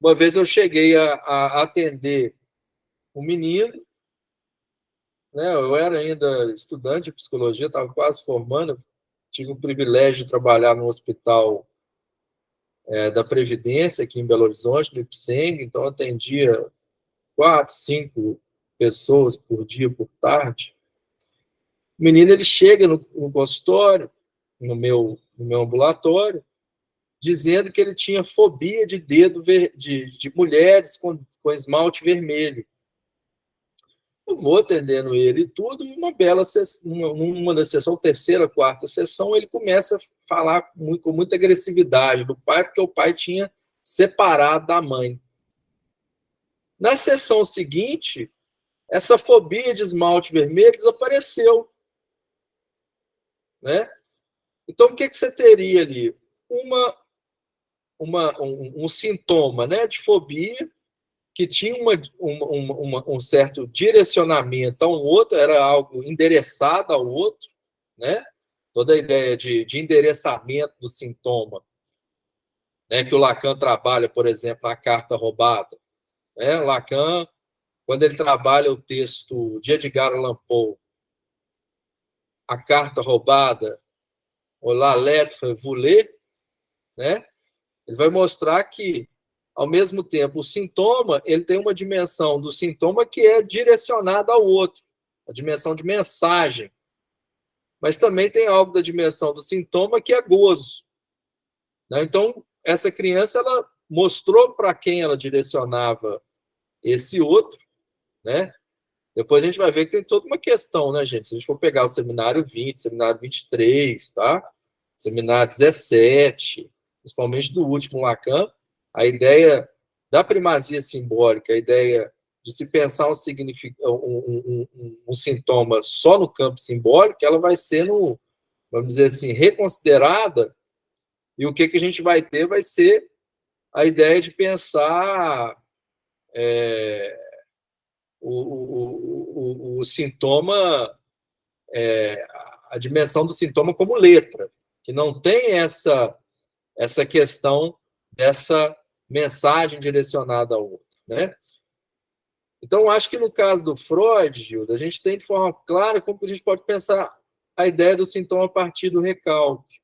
Uma vez eu cheguei a atender um menino, né? Eu era ainda estudante de psicologia, estava quase formando, tive o privilégio de trabalhar no hospital da Previdência, aqui em Belo Horizonte, no Ipseng, então eu atendia 4, 5 pessoas por dia, por tarde. O menino ele chega no consultório, no meu ambulatório, dizendo que ele tinha fobia de dedo de mulheres com esmalte vermelho. Eu vou atendendo ele e tudo, e numa das sessões, terceira, quarta sessão, ele começa a falar com muita agressividade do pai, porque o pai tinha separado da mãe. Na sessão seguinte, essa fobia de esmalte vermelho desapareceu. Né? Então, o que você teria ali? Um sintoma, né, de fobia, que tinha um certo direcionamento a um outro, era algo endereçado ao outro, né? Toda a ideia de endereçamento do sintoma, né, que o Lacan trabalha, por exemplo, na Carta Roubada. Né? Lacan, quando ele trabalha o texto de Edgar Allan Poe, A Carta Roubada, ou La Lettre Volée, né? Ele vai mostrar que, ao mesmo tempo, o sintoma ele tem uma dimensão do sintoma que é direcionada ao outro, a dimensão de mensagem. Mas também tem algo da dimensão do sintoma que é gozo. Né? Então, essa criança ela mostrou para quem ela direcionava esse outro, né? Depois a gente vai ver que tem toda uma questão, né, gente? Se a gente for pegar o seminário 20, seminário 23, tá? Seminário 17, principalmente do último Lacan, a ideia da primazia simbólica, a ideia de se pensar um sintoma só no campo simbólico, ela vai ser, vamos dizer assim, reconsiderada, e o que a gente vai ter vai ser a ideia de pensar o sintoma, a dimensão do sintoma como letra, que não tem essa questão dessa mensagem direcionada ao outro, né? Então, acho que no caso do Freud, Gilda, a gente tem de forma clara como que a gente pode pensar a ideia do sintoma a partir do recalque.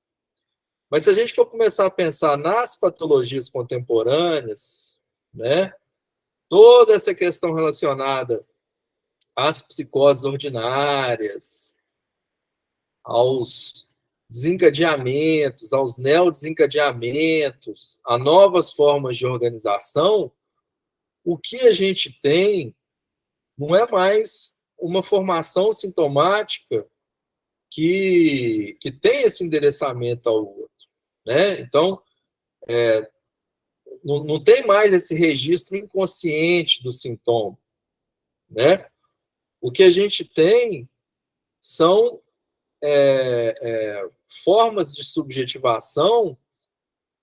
Mas se a gente for começar a pensar nas patologias contemporâneas, né, toda essa questão relacionada às psicoses ordinárias, aos desencadeamentos, aos neodesencadeamentos, a novas formas de organização, o que a gente tem não é mais uma formação sintomática que tem esse endereçamento ao outro. Né? Então, não tem mais esse registro inconsciente do sintoma. Né? O que a gente tem são formas de subjetivação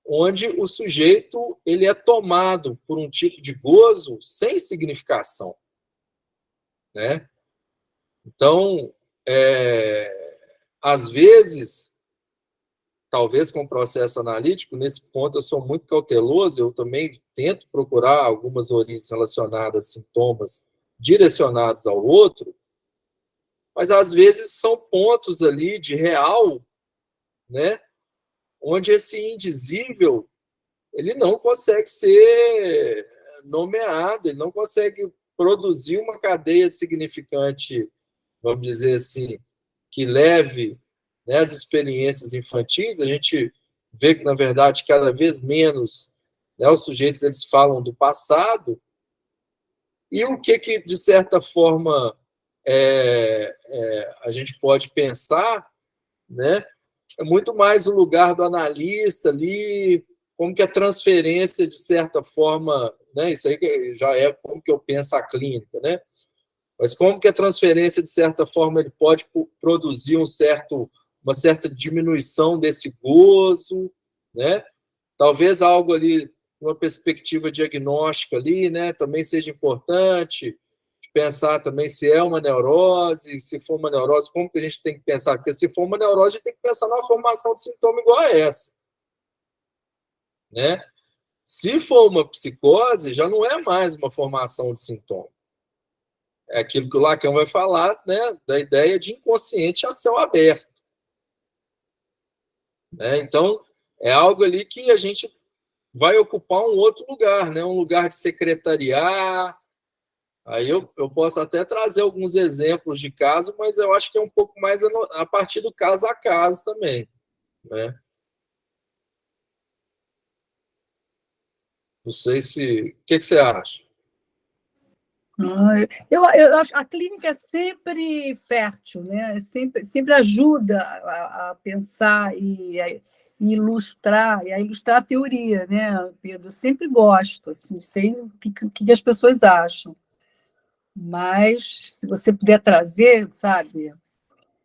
onde o sujeito ele é tomado por um tipo de gozo sem significação. Né? Então, às vezes, talvez com o processo analítico, nesse ponto eu sou muito cauteloso, eu também tento procurar algumas origens relacionadas a sintomas direcionados ao outro, mas às vezes são pontos ali de real, né, onde esse indizível ele não consegue ser nomeado, ele não consegue produzir uma cadeia significante, vamos dizer assim, que leve, né, as experiências infantis. A gente vê que, na verdade, cada vez menos, né, os sujeitos eles falam do passado, e o que de certa forma, a gente pode pensar, né, é muito mais o lugar do analista ali, como que a transferência, de certa forma, né, isso aí já é como que eu penso a clínica, né, mas como que a transferência, de certa forma, ele pode produzir uma certa diminuição desse gozo, né? Talvez algo ali, uma perspectiva diagnóstica ali, né? Também seja importante pensar também se é uma neurose, se for uma neurose, como que a gente tem que pensar? Porque se for uma neurose, a gente tem que pensar numa formação de sintoma igual a essa, né? Se for uma psicose, já não é mais uma formação de sintoma. É aquilo que o Lacan vai falar, né, da ideia de inconsciente a céu aberto. Né? Então, é algo ali que a gente vai ocupar um outro lugar, né? Um lugar de secretariar, Aí eu posso até trazer alguns exemplos de caso, mas eu acho que é um pouco mais a partir do caso a caso também, né? Não sei se... O que você acha? Eu acho a clínica é sempre fértil, né? Sempre ajuda a pensar e ilustrar, e a ilustrar a teoria, né, Pedro? Eu sempre gosto, assim, sei o que as pessoas acham. Mas, se você puder trazer, sabe,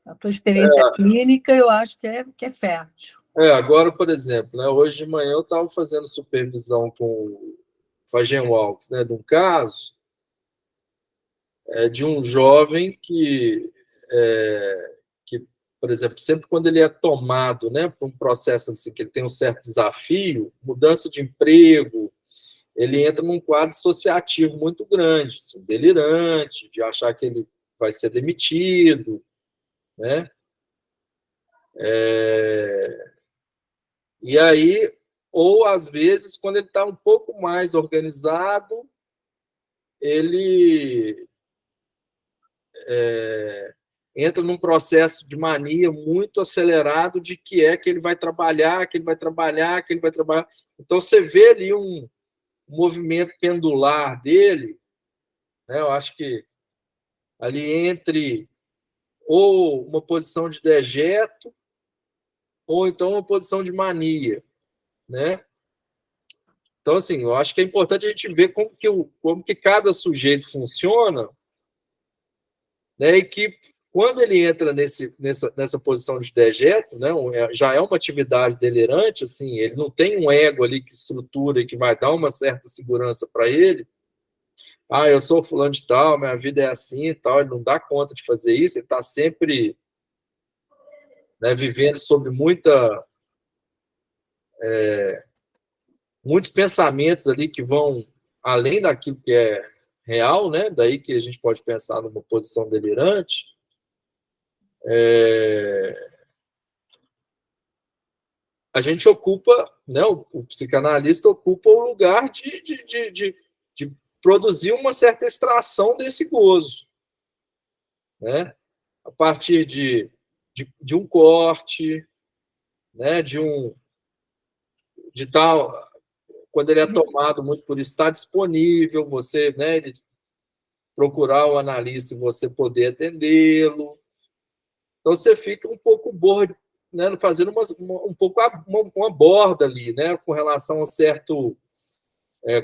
a tua experiência clínica, eu acho que é fértil. Agora, por exemplo, né, hoje de manhã eu estava fazendo supervisão com o Fagenwalks, né, de um caso de um jovem que, por exemplo, sempre quando ele é tomado, né, por um processo assim, que ele tem um certo desafio, mudança de emprego, ele entra num quadro associativo muito grande, assim, delirante, de achar que ele vai ser demitido, né? E aí, ou às vezes, quando ele está um pouco mais organizado, ele entra num processo de mania muito acelerado de que ele vai trabalhar, que ele vai trabalhar, que ele vai trabalhar. Então, você vê ali um movimento pendular dele, né? Eu acho que ali entre ou uma posição de dejeto ou então uma posição de mania, né? Então, assim, eu acho que é importante a gente ver como que cada sujeito funciona, né? E que quando ele entra nessa posição de dejeto, né? Já é uma atividade delirante, assim, ele não tem um ego ali que estrutura e que vai dar uma certa segurança para ele. Ah, eu sou fulano de tal, minha vida é assim e tal, ele não dá conta de fazer isso, ele está sempre, né, vivendo sobre muitos pensamentos ali que vão além daquilo que é real, né? Daí que a gente pode pensar numa posição delirante. A gente ocupa, né? O psicanalista ocupa o lugar de produzir uma certa extração desse gozo, né? A partir de um corte, né? De tal, quando ele é tomado muito por estar disponível, você, né? Ele procurar o analista e você poder atendê-lo. Então, você fica um pouco bored, né, fazendo um pouco uma borda ali, né, com relação a um certo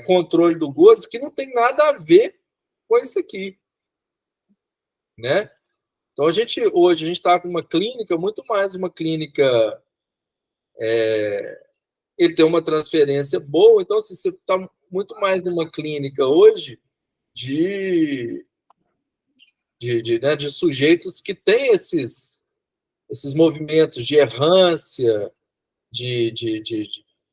controle do gozo, que não tem nada a ver com isso aqui. Né? Então, hoje a gente está com uma clínica, muito mais uma clínica... ele tem uma transferência boa, então assim, você está muito mais uma clínica hoje né, de sujeitos que têm esses movimentos de errância,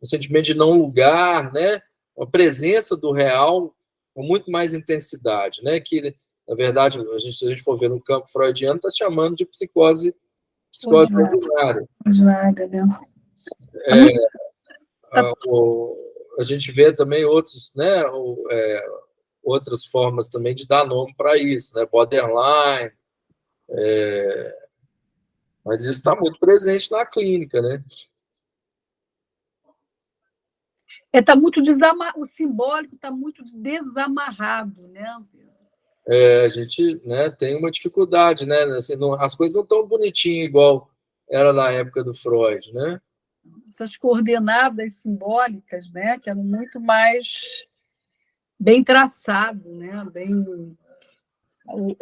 um sentimento de não lugar, né? A presença do real com muito mais intensidade, né? Que, na verdade, se a gente for ver no campo freudiano, está chamando de psicose ordinária. Ordinária, né? A gente vê também outros, né? Outras formas também de dar nome para isso, né? Borderline, mas isso está muito presente na clínica, né? Tá muito o simbólico está muito desamarrado, né? A gente, né, tem uma dificuldade, né? Assim, as coisas não estão bonitinhas igual era na época do Freud, né? Essas coordenadas simbólicas, né, que eram muito mais bem traçado, né?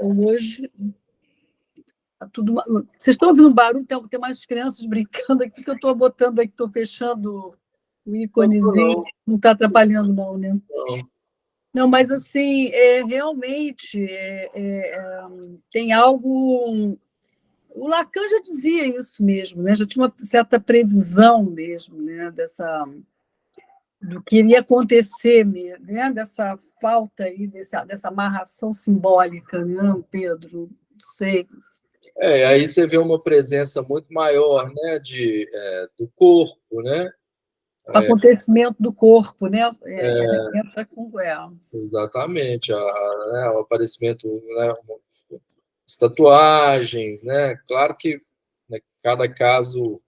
Hoje tudo. Vocês estão ouvindo barulho? Tem mais crianças brincando aqui, que eu estou botando aqui, estou fechando o íconezinho, não está atrapalhando, não, né? Não, mas assim, realmente tem algo. O Lacan já dizia isso mesmo, né? Já tinha uma certa previsão mesmo, né? Do que iria acontecer, né? Dessa falta aí, dessa amarração simbólica, né, Pedro? Não sei. Aí você vê uma presença muito maior, né, do corpo, né? acontecimento do corpo, né? Entra com ela. Exatamente. O aparecimento, né, as tatuagens, né? Claro que, né, cada caso,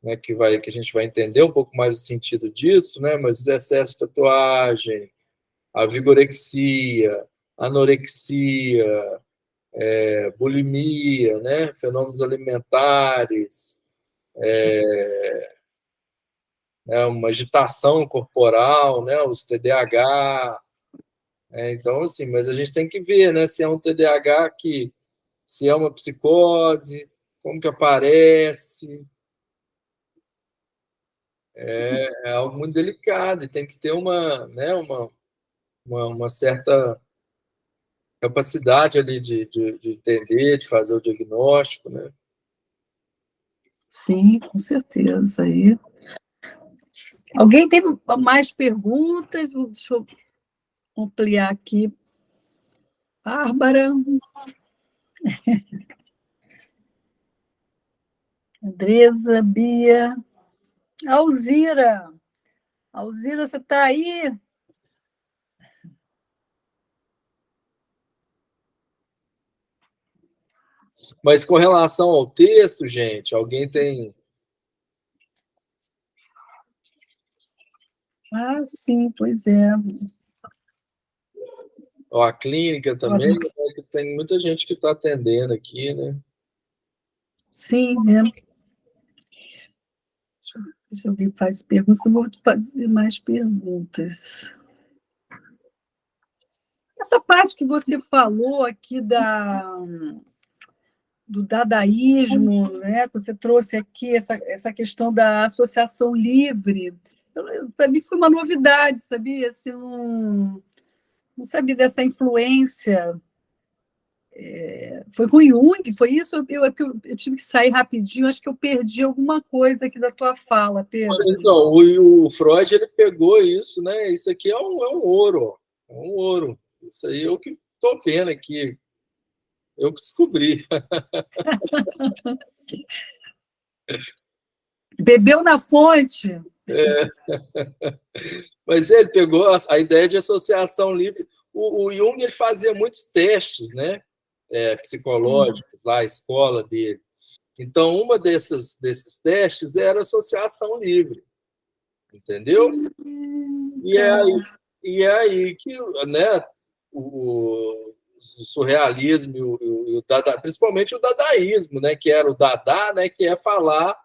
né, que a gente vai entender um pouco mais o sentido disso, né? Mas os excessos de tatuagem, a vigorexia, anorexia, bulimia, né? Fenômenos alimentares, né? Uma agitação corporal, né? Os TDAH. Então, assim, mas a gente tem que ver, né? Se é um TDAH se é uma psicose, como que aparece. É algo muito delicado e tem que ter né, uma certa capacidade ali de entender, de fazer o diagnóstico, né? Sim, com certeza. Aí. Alguém tem mais perguntas? Deixa eu ampliar aqui. Bárbara. Andresa, Bia. Alzira. Alzira, você está aí? Mas com relação ao texto, gente, alguém tem... Ah, sim, pois é. A clínica também, né, que tem muita gente que está atendendo aqui, né? Sim, né? Se alguém faz perguntas, eu vou fazer mais perguntas. Essa parte que você falou aqui do dadaísmo, né? Você trouxe aqui essa questão da associação livre. Para mim foi uma novidade, sabia? Assim, não sabia dessa influência. Foi com Jung, foi isso? Eu tive que sair rapidinho, acho que eu perdi alguma coisa aqui da tua fala, Pedro. Então, o Freud, ele pegou isso, né? Isso aqui é um ouro, é um ouro. Isso aí eu que estou vendo aqui, eu que descobri. Bebeu na fonte. Mas ele pegou a ideia de associação livre. O Jung, ele fazia muitos testes, né? Psicológicos, lá, a escola dele. Então, uma desses testes era associação livre, entendeu? E é aí que, né, o surrealismo e o dada, principalmente o dadaísmo, né, que era o Dada, né, que é falar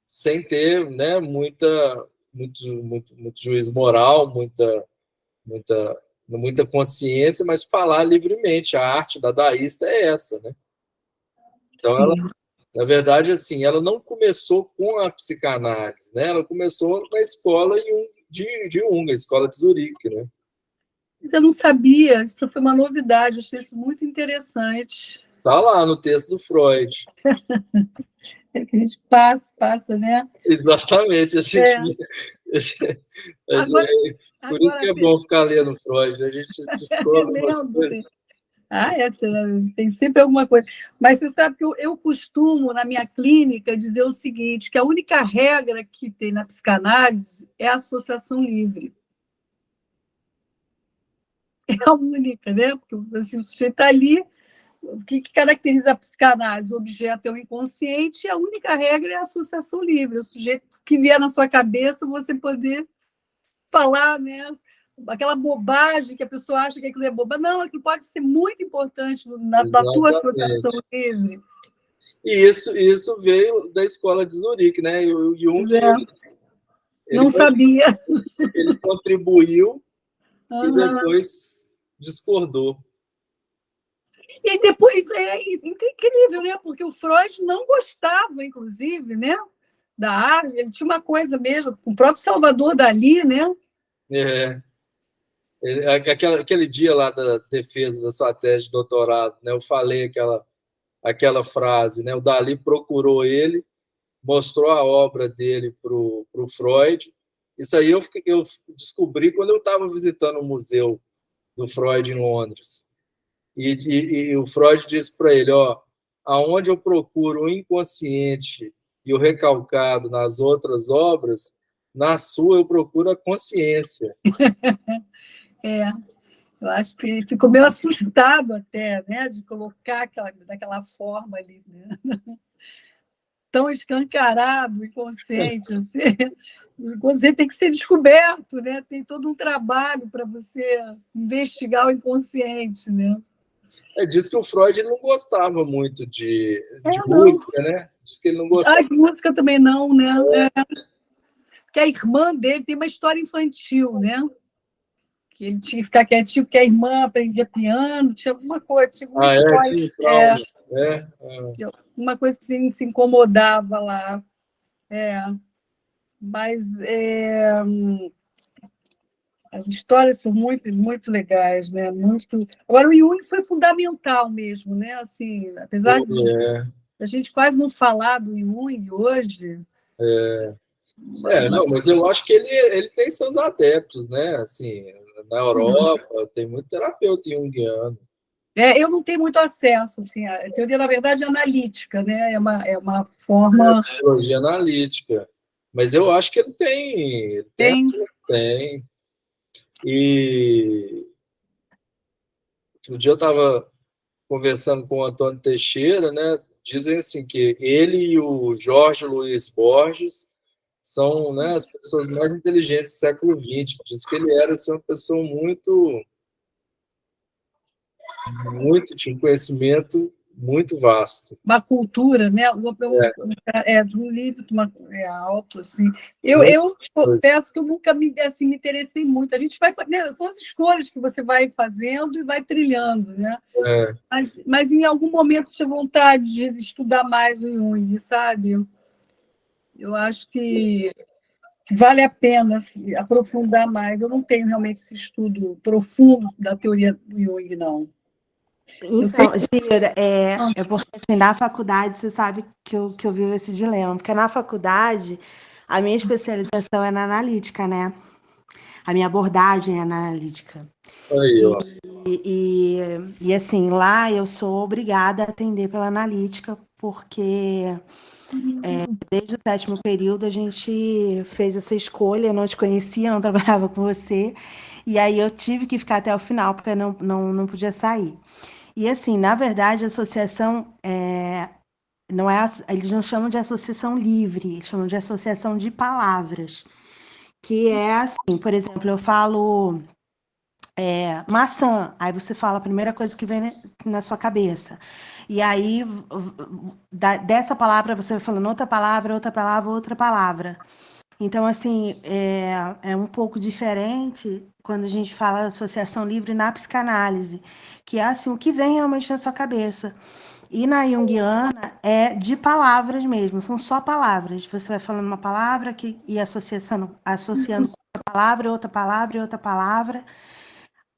sem ter, né, muito juízo moral, muita consciência, mas falar livremente. A arte dadaísta é essa, né? Então, ela, na verdade, assim, ela não começou com a psicanálise, né? Ela começou na escola de Jung, a escola de Zurique, né? Mas eu não sabia, isso foi uma novidade, eu achei isso muito interessante. Está lá no texto do Freud. A gente passa, né? Exatamente. Por isso que é bom ficar lendo Freud, a gente descobre umas coisas. Tem sempre alguma coisa. Mas você sabe que eu costumo, na minha clínica, dizer o seguinte, que a única regra que tem na psicanálise é a associação livre. É a única, né? Porque assim, o sujeito está ali, o que caracteriza a psicanálise? O objeto é o inconsciente, e a única regra é a associação livre. O sujeito que vier na sua cabeça, você poder falar, né? Aquela bobagem que a pessoa acha que aquilo é boba. Não, aquilo pode ser muito importante na tua associação livre. E isso veio da escola de Zurique, né? E o Jung, não sabia. Ele contribuiu e depois discordou. E depois é incrível, né? Porque o Freud não gostava, inclusive, né? Da arte. Ele tinha uma coisa mesmo, com o próprio Salvador Dalí, né? Aquele dia lá da defesa da sua tese de doutorado, né? Eu falei aquela frase, né? O Dalí procurou ele, mostrou a obra dele para o Freud. Isso aí eu descobri quando eu estava visitando o museu do Freud em Londres. E o Freud disse para ele, aonde eu procuro o inconsciente e o recalcado nas outras obras, na sua eu procuro a consciência. Eu acho que ele ficou meio assustado até, né, de colocar daquela forma ali, né? Tão escancarado, inconsciente, assim. O inconsciente tem que ser descoberto, né? Tem todo um trabalho para você investigar o inconsciente, né? Diz que o Freud ele não gostava muito de Não. música, né? Diz que ele não gostava. De música também não, né? Porque a irmã dele tem uma história infantil, né? Que ele tinha que ficar quietinho porque a irmã aprendia piano, tinha alguma coisa, tinha uma história. Tinha trauma, uma coisa que se incomodava lá. Mas as histórias são muito, muito legais, né? Muito... Agora, o Jung foi fundamental mesmo, né? Assim, apesar de a gente quase não falar do Jung hoje. Não, mas eu acho que ele tem seus adeptos, né? Assim, na Europa tem muito terapeuta junguiano. Eu não tenho muito acesso, assim, a teoria, na verdade, é analítica, né? É uma forma... Psicologia analítica. Mas eu acho que ele tem. E outro dia eu estava conversando com o Antônio Teixeira, né? Dizem assim que ele e o Jorge Luiz Borges são, né, as pessoas mais inteligentes do século XX. Diz que ele era assim, uma pessoa tinha um conhecimento muito vasto. Uma cultura, né? De um livro alto, assim. Eu confesso que eu nunca me interessei muito. A gente vai, né, são as escolhas que você vai fazendo e vai trilhando, né? Mas em algum momento tinha vontade de estudar mais o Jung, sabe? Eu acho que vale a pena assim, aprofundar mais. Eu não tenho realmente esse estudo profundo da teoria do Jung, não. Então, Gira, porque assim, na faculdade você sabe que eu vivo esse dilema, porque na faculdade a minha especialização é na analítica, né? A minha abordagem é na analítica. Aí, ó. E assim, lá eu sou obrigada a atender pela analítica, porque desde o 7º período a gente fez essa escolha, eu não te conhecia, não trabalhava com você, e aí eu tive que ficar até o final, porque eu não podia sair. E assim, na verdade, a associação não é, eles não chamam de associação livre, eles chamam de associação de palavras, que é assim, por exemplo, eu falo maçã, aí você fala a primeira coisa que vem na sua cabeça. E aí, dessa palavra, você vai falando outra palavra, outra palavra, outra palavra. Então, assim, é um pouco diferente quando a gente fala associação livre na psicanálise, que é assim, o que vem realmente na sua cabeça. E na junguiana é de palavras mesmo, são só palavras. Você vai falando uma palavra e associando com outra palavra, outra palavra e outra palavra.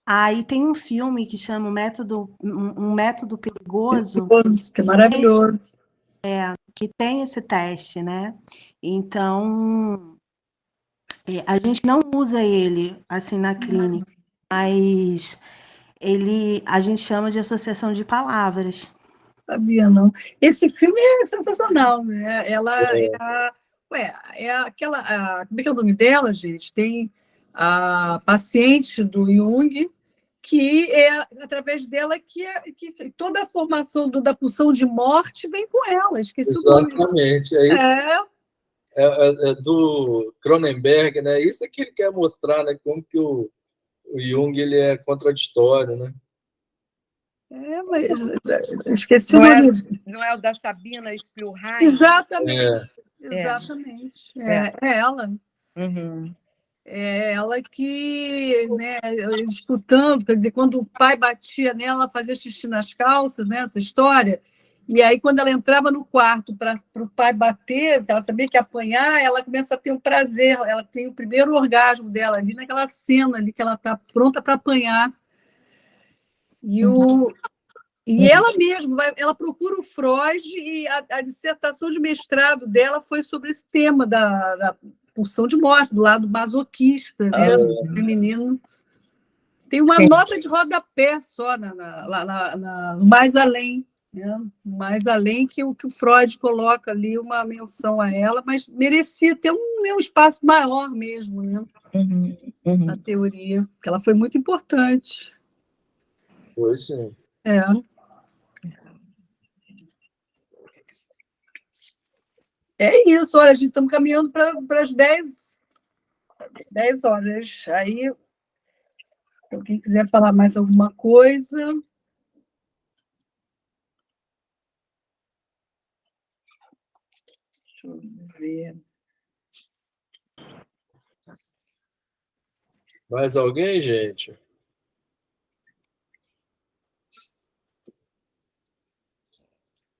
Aí tem um filme que chama Um Método Perigoso. Que é maravilhoso. Que tem esse teste, né? Então, a gente não usa ele assim na clínica, mas a gente chama de associação de palavras. Sabia, não. Esse filme é sensacional, né? Ela é aquela... como é que é o nome dela, gente? Tem a paciente do Jung, que é através dela que toda a formação da pulsão de morte vem com ela. Esqueci o nome. Exatamente, é isso. É do Cronenberg, né? Isso é que ele quer mostrar, né? Como que o Jung ele é contraditório, né? Mas esqueci o nome. Não é o da Sabina Spielrein? Exatamente. Exatamente. É ela. Uhum. É ela que, né, disputando, quer dizer, quando o pai batia nela, ela fazia xixi nas calças, né, essa história. E aí, quando ela entrava no quarto para o pai bater, ela sabia que ia apanhar, ela começa a ter um prazer, ela tem o primeiro orgasmo dela ali naquela cena ali que ela está pronta para apanhar. E ela mesma, ela procura o Freud e a dissertação de mestrado dela foi sobre esse tema da pulsão de morte, do lado masoquista, né, do feminino. Tem uma nota de rodapé só no Mais Além, né? Mais além que o Freud coloca ali uma menção a ela, mas merecia ter um espaço maior mesmo, né? Na teoria, porque ela foi muito importante. Foi sim. É. É isso, olha, a gente estamos caminhando para as 10 horas. Aí, se alguém quiser falar mais alguma coisa. Deixa eu ver. Mais alguém, gente?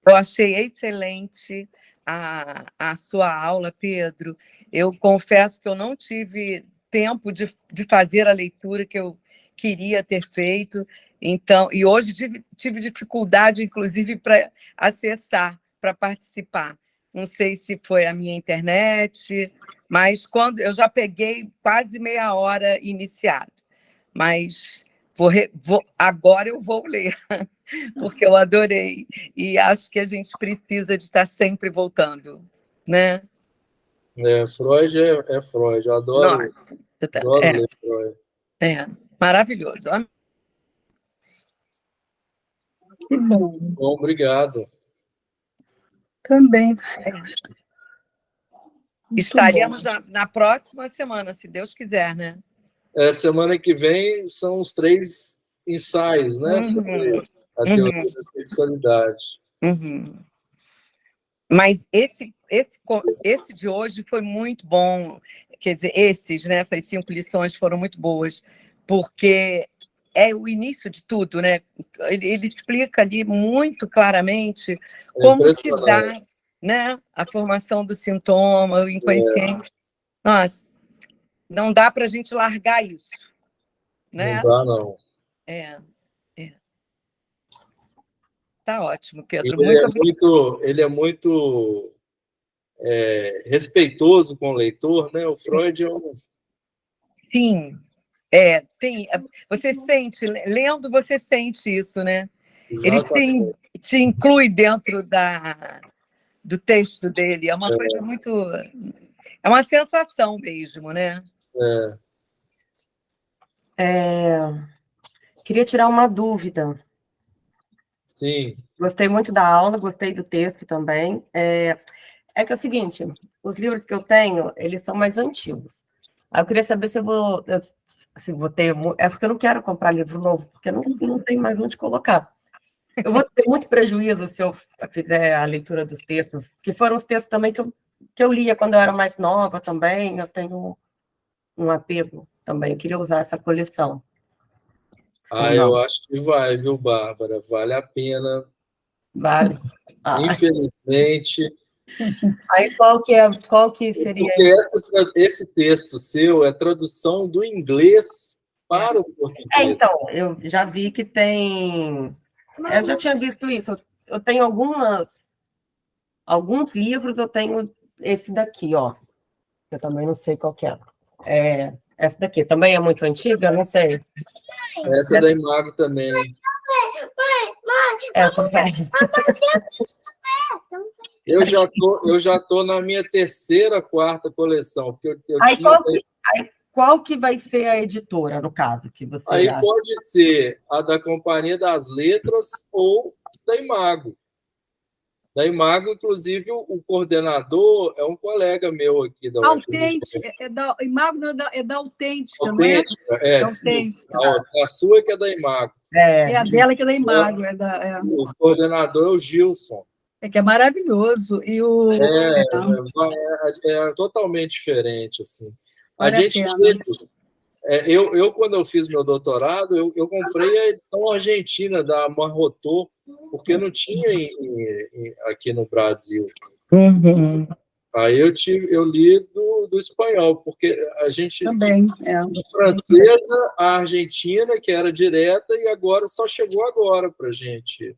Eu achei excelente a sua aula, Pedro. Eu confesso que eu não tive tempo de fazer a leitura que eu queria ter feito, então, e hoje tive dificuldade, inclusive, para acessar, para participar. Não sei se foi a minha internet, mas quando eu já peguei quase meia hora iniciado, mas agora eu vou ler, porque eu adorei. E acho que a gente precisa de estar sempre voltando, né? Freud é Freud. Eu adoro ler Freud. Maravilhoso. Que bom. Bom, obrigado. Também. Estaremos na próxima semana, se Deus quiser, né? Semana que vem são os 3 ensaios, né? Sobre a teoria da sexualidade. Mas esse de hoje foi muito bom. Quer dizer, essas 5 lições foram muito boas, porque é o início de tudo, né? Ele explica ali muito claramente como se dá, né, a formação do sintoma, o inconsciente. Nossa, não dá para a gente largar isso, né? Não dá, não. Tá ótimo, Pedro. Ele é muito respeitoso com o leitor, né? O Freud é um... Sim, você sente, lendo, você sente isso, né? Exatamente. Ele te inclui dentro do texto dele. É uma coisa muito... É uma sensação mesmo, né? Queria tirar uma dúvida. Sim. Gostei muito da aula, gostei do texto também. É que é o seguinte, os livros que eu tenho, eles são mais antigos. Aí eu queria saber se eu vou ter... É porque eu não quero comprar livro novo, porque eu não tenho mais onde colocar. Eu vou ter muito prejuízo se eu fizer a leitura dos textos, que foram os textos também que eu lia quando eu era mais nova também, eu tenho um apego também, eu queria usar essa coleção. Eu acho que vai, viu, Bárbara? Vale a pena. Vale. Infelizmente. Aí qual que seria? Porque esse texto seu é tradução do inglês para o português. Então, eu já vi que tem... Eu já tinha visto isso. Eu tenho alguns livros, eu tenho esse daqui, ó. Eu também não sei qual que é. Essa daqui também é muito antiga, não sei. Essa é da Imago também. Eu já tô na minha 3ª, 4ª coleção. Porque qual que vai ser a editora, no caso, que você acha? Pode ser a da Companhia das Letras ou da Imago. Da Imago, inclusive, o coordenador é um colega meu aqui da Autêntica, Imago é da Autêntica, não é? Autêntica. A sua que é da Imago. É a dela que é da Imago. O coordenador é o Gilson. Que é maravilhoso. E é totalmente diferente, assim. Vale eu, quando eu fiz meu doutorado, eu comprei a edição argentina da Marrotô, porque não tinha aqui no Brasil. Aí eu li do espanhol, porque a gente... Também, A francesa, a argentina, que era direta, e agora só chegou agora para a gente.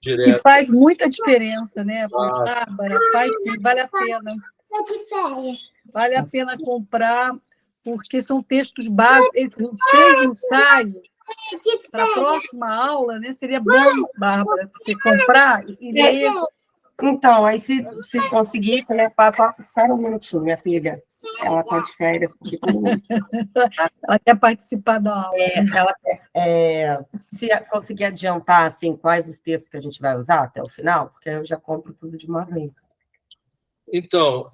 Direto. E faz muita diferença, né, Bárbara? Faz sim, vale a pena. Vale a pena comprar, porque são textos básicos. Os 3 ensaios para a próxima aula, né, seria bom, Bárbara, você comprar e ler. Então, aí se conseguir, né, espera um minutinho, minha filha. Ela está de férias, porque todo mundo... Ela quer participar da aula. Se conseguir adiantar, assim, quais os textos que a gente vai usar até o final, porque eu já compro tudo de uma vez. Então,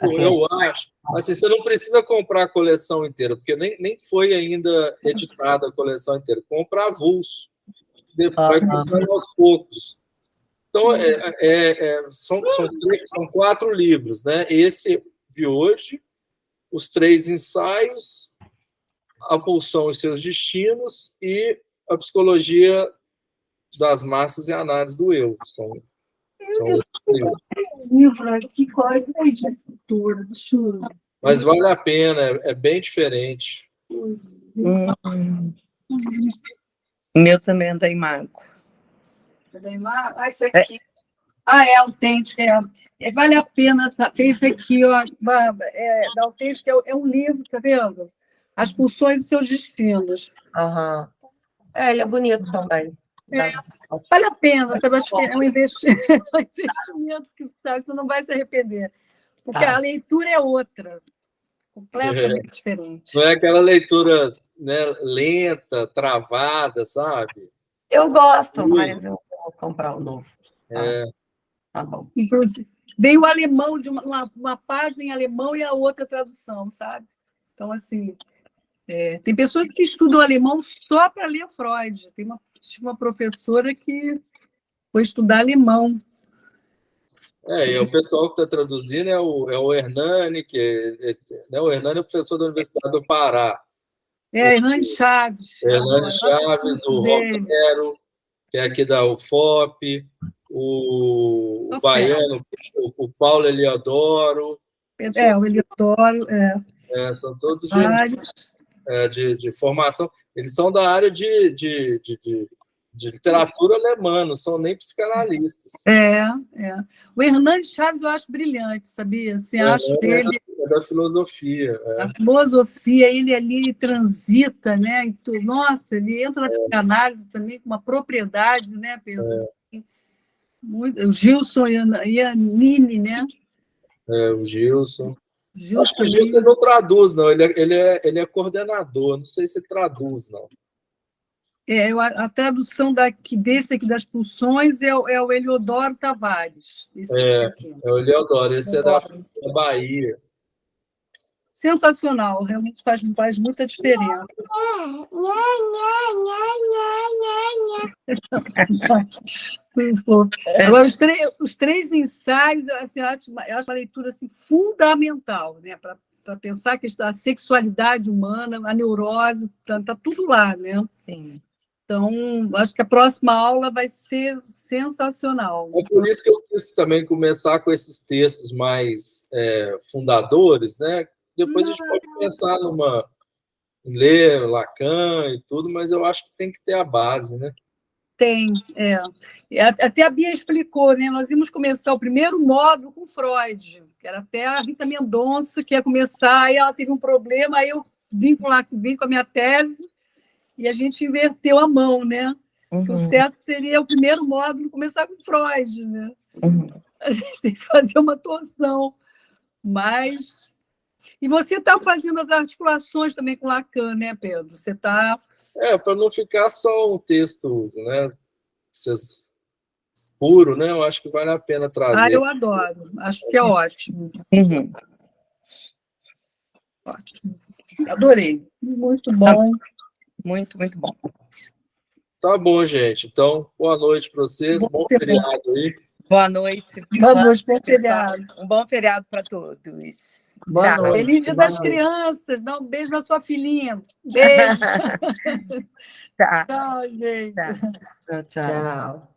eu acho, assim, você não precisa comprar a coleção inteira, porque nem foi ainda editada a coleção inteira. Compra avulso, vai comprando aos poucos. Então, são 4 livros, né? Esse de hoje, os 3 ensaios, a pulsão e seus destinos e a psicologia das massas e a análise do eu. São esses livros. Que coisa de cultura, juro. Mas vale a pena, é bem diferente. O meu também é da Imago. Esse aqui. É autêntico. Vale a pena. Tem esse aqui, ó, da autêntica, é um livro, tá vendo? As pulsões e seus destinos. Ele é bonito também. Vale a pena, sabe? É um investimento que, sabe, você não vai se arrepender. Porque a leitura é outra, completamente diferente. Não é aquela leitura, né, lenta, travada, sabe? Eu gosto, mas eu vou comprar o novo. Tá bom. Inclusive, vem o alemão, de uma página em alemão e a outra tradução, sabe? Então, assim, tem pessoas que estudam alemão só para ler Freud. Tem uma professora que foi estudar alemão. E o pessoal que está traduzindo é o Hernani, o Hernani é professor da Universidade do Pará. Hernani Chaves. Hernani Chaves, o Romero, que é aqui da UFOP, o baiano, o Paulo Eliodoro. O Eliodoro. São todos vários. De formação. Eles são da área de literatura alemã, não são nem psicanalistas. O Hernani Chaves eu acho brilhante, sabia? Assim, acho ele... É da filosofia. A filosofia, ele ali transita, né? Nossa, ele entra na psicanálise também com uma propriedade, né, Pedro? O Gilson e a Nini, né? O Gilson. Acho que o Gilson não traduz, não. Ele é coordenador, não sei se traduz, não. A tradução desse aqui das pulsões é o Eliodoro Tavares. É o Eliodoro, esse é da Bahia. Sensacional, realmente faz muita diferença. Agora, os 3 ensaios, assim, eu acho uma leitura assim, fundamental, né? Para pensar que a sexualidade humana, a neurose, está tudo lá, né? Sim. Então, acho que a próxima aula vai ser sensacional. É por isso que eu quis também começar com esses textos mais fundadores, né? Depois a gente pode pensar em ler Lacan e tudo, mas eu acho que tem que ter a base, né? Tem, Até a Bia explicou, né? Nós íamos começar o primeiro módulo com Freud, que era até a Rita Mendonça, que ia começar, aí ela teve um problema, aí eu vim com a minha tese e a gente inverteu a mão, né? Que o certo seria o primeiro módulo começar com Freud, né? A gente tem que fazer uma torção, mas... E você está fazendo as articulações também com Lacan, né, Pedro? Você está... para não ficar só um texto, né, puro, né? Eu acho que vale a pena trazer. Eu adoro. Acho que é ótimo. Ótimo. Adorei. Muito bom. Muito, muito bom. Tá bom, gente. Então, boa noite para vocês. Bom feriado aí. Boa noite. Boa noite, bom feriado. Um bom feriado para todos. Boa noite. Feliz Dia das Crianças. Dá um beijo na sua filhinha. Beijo. Tá. Tchau, gente. Tá. Tchau.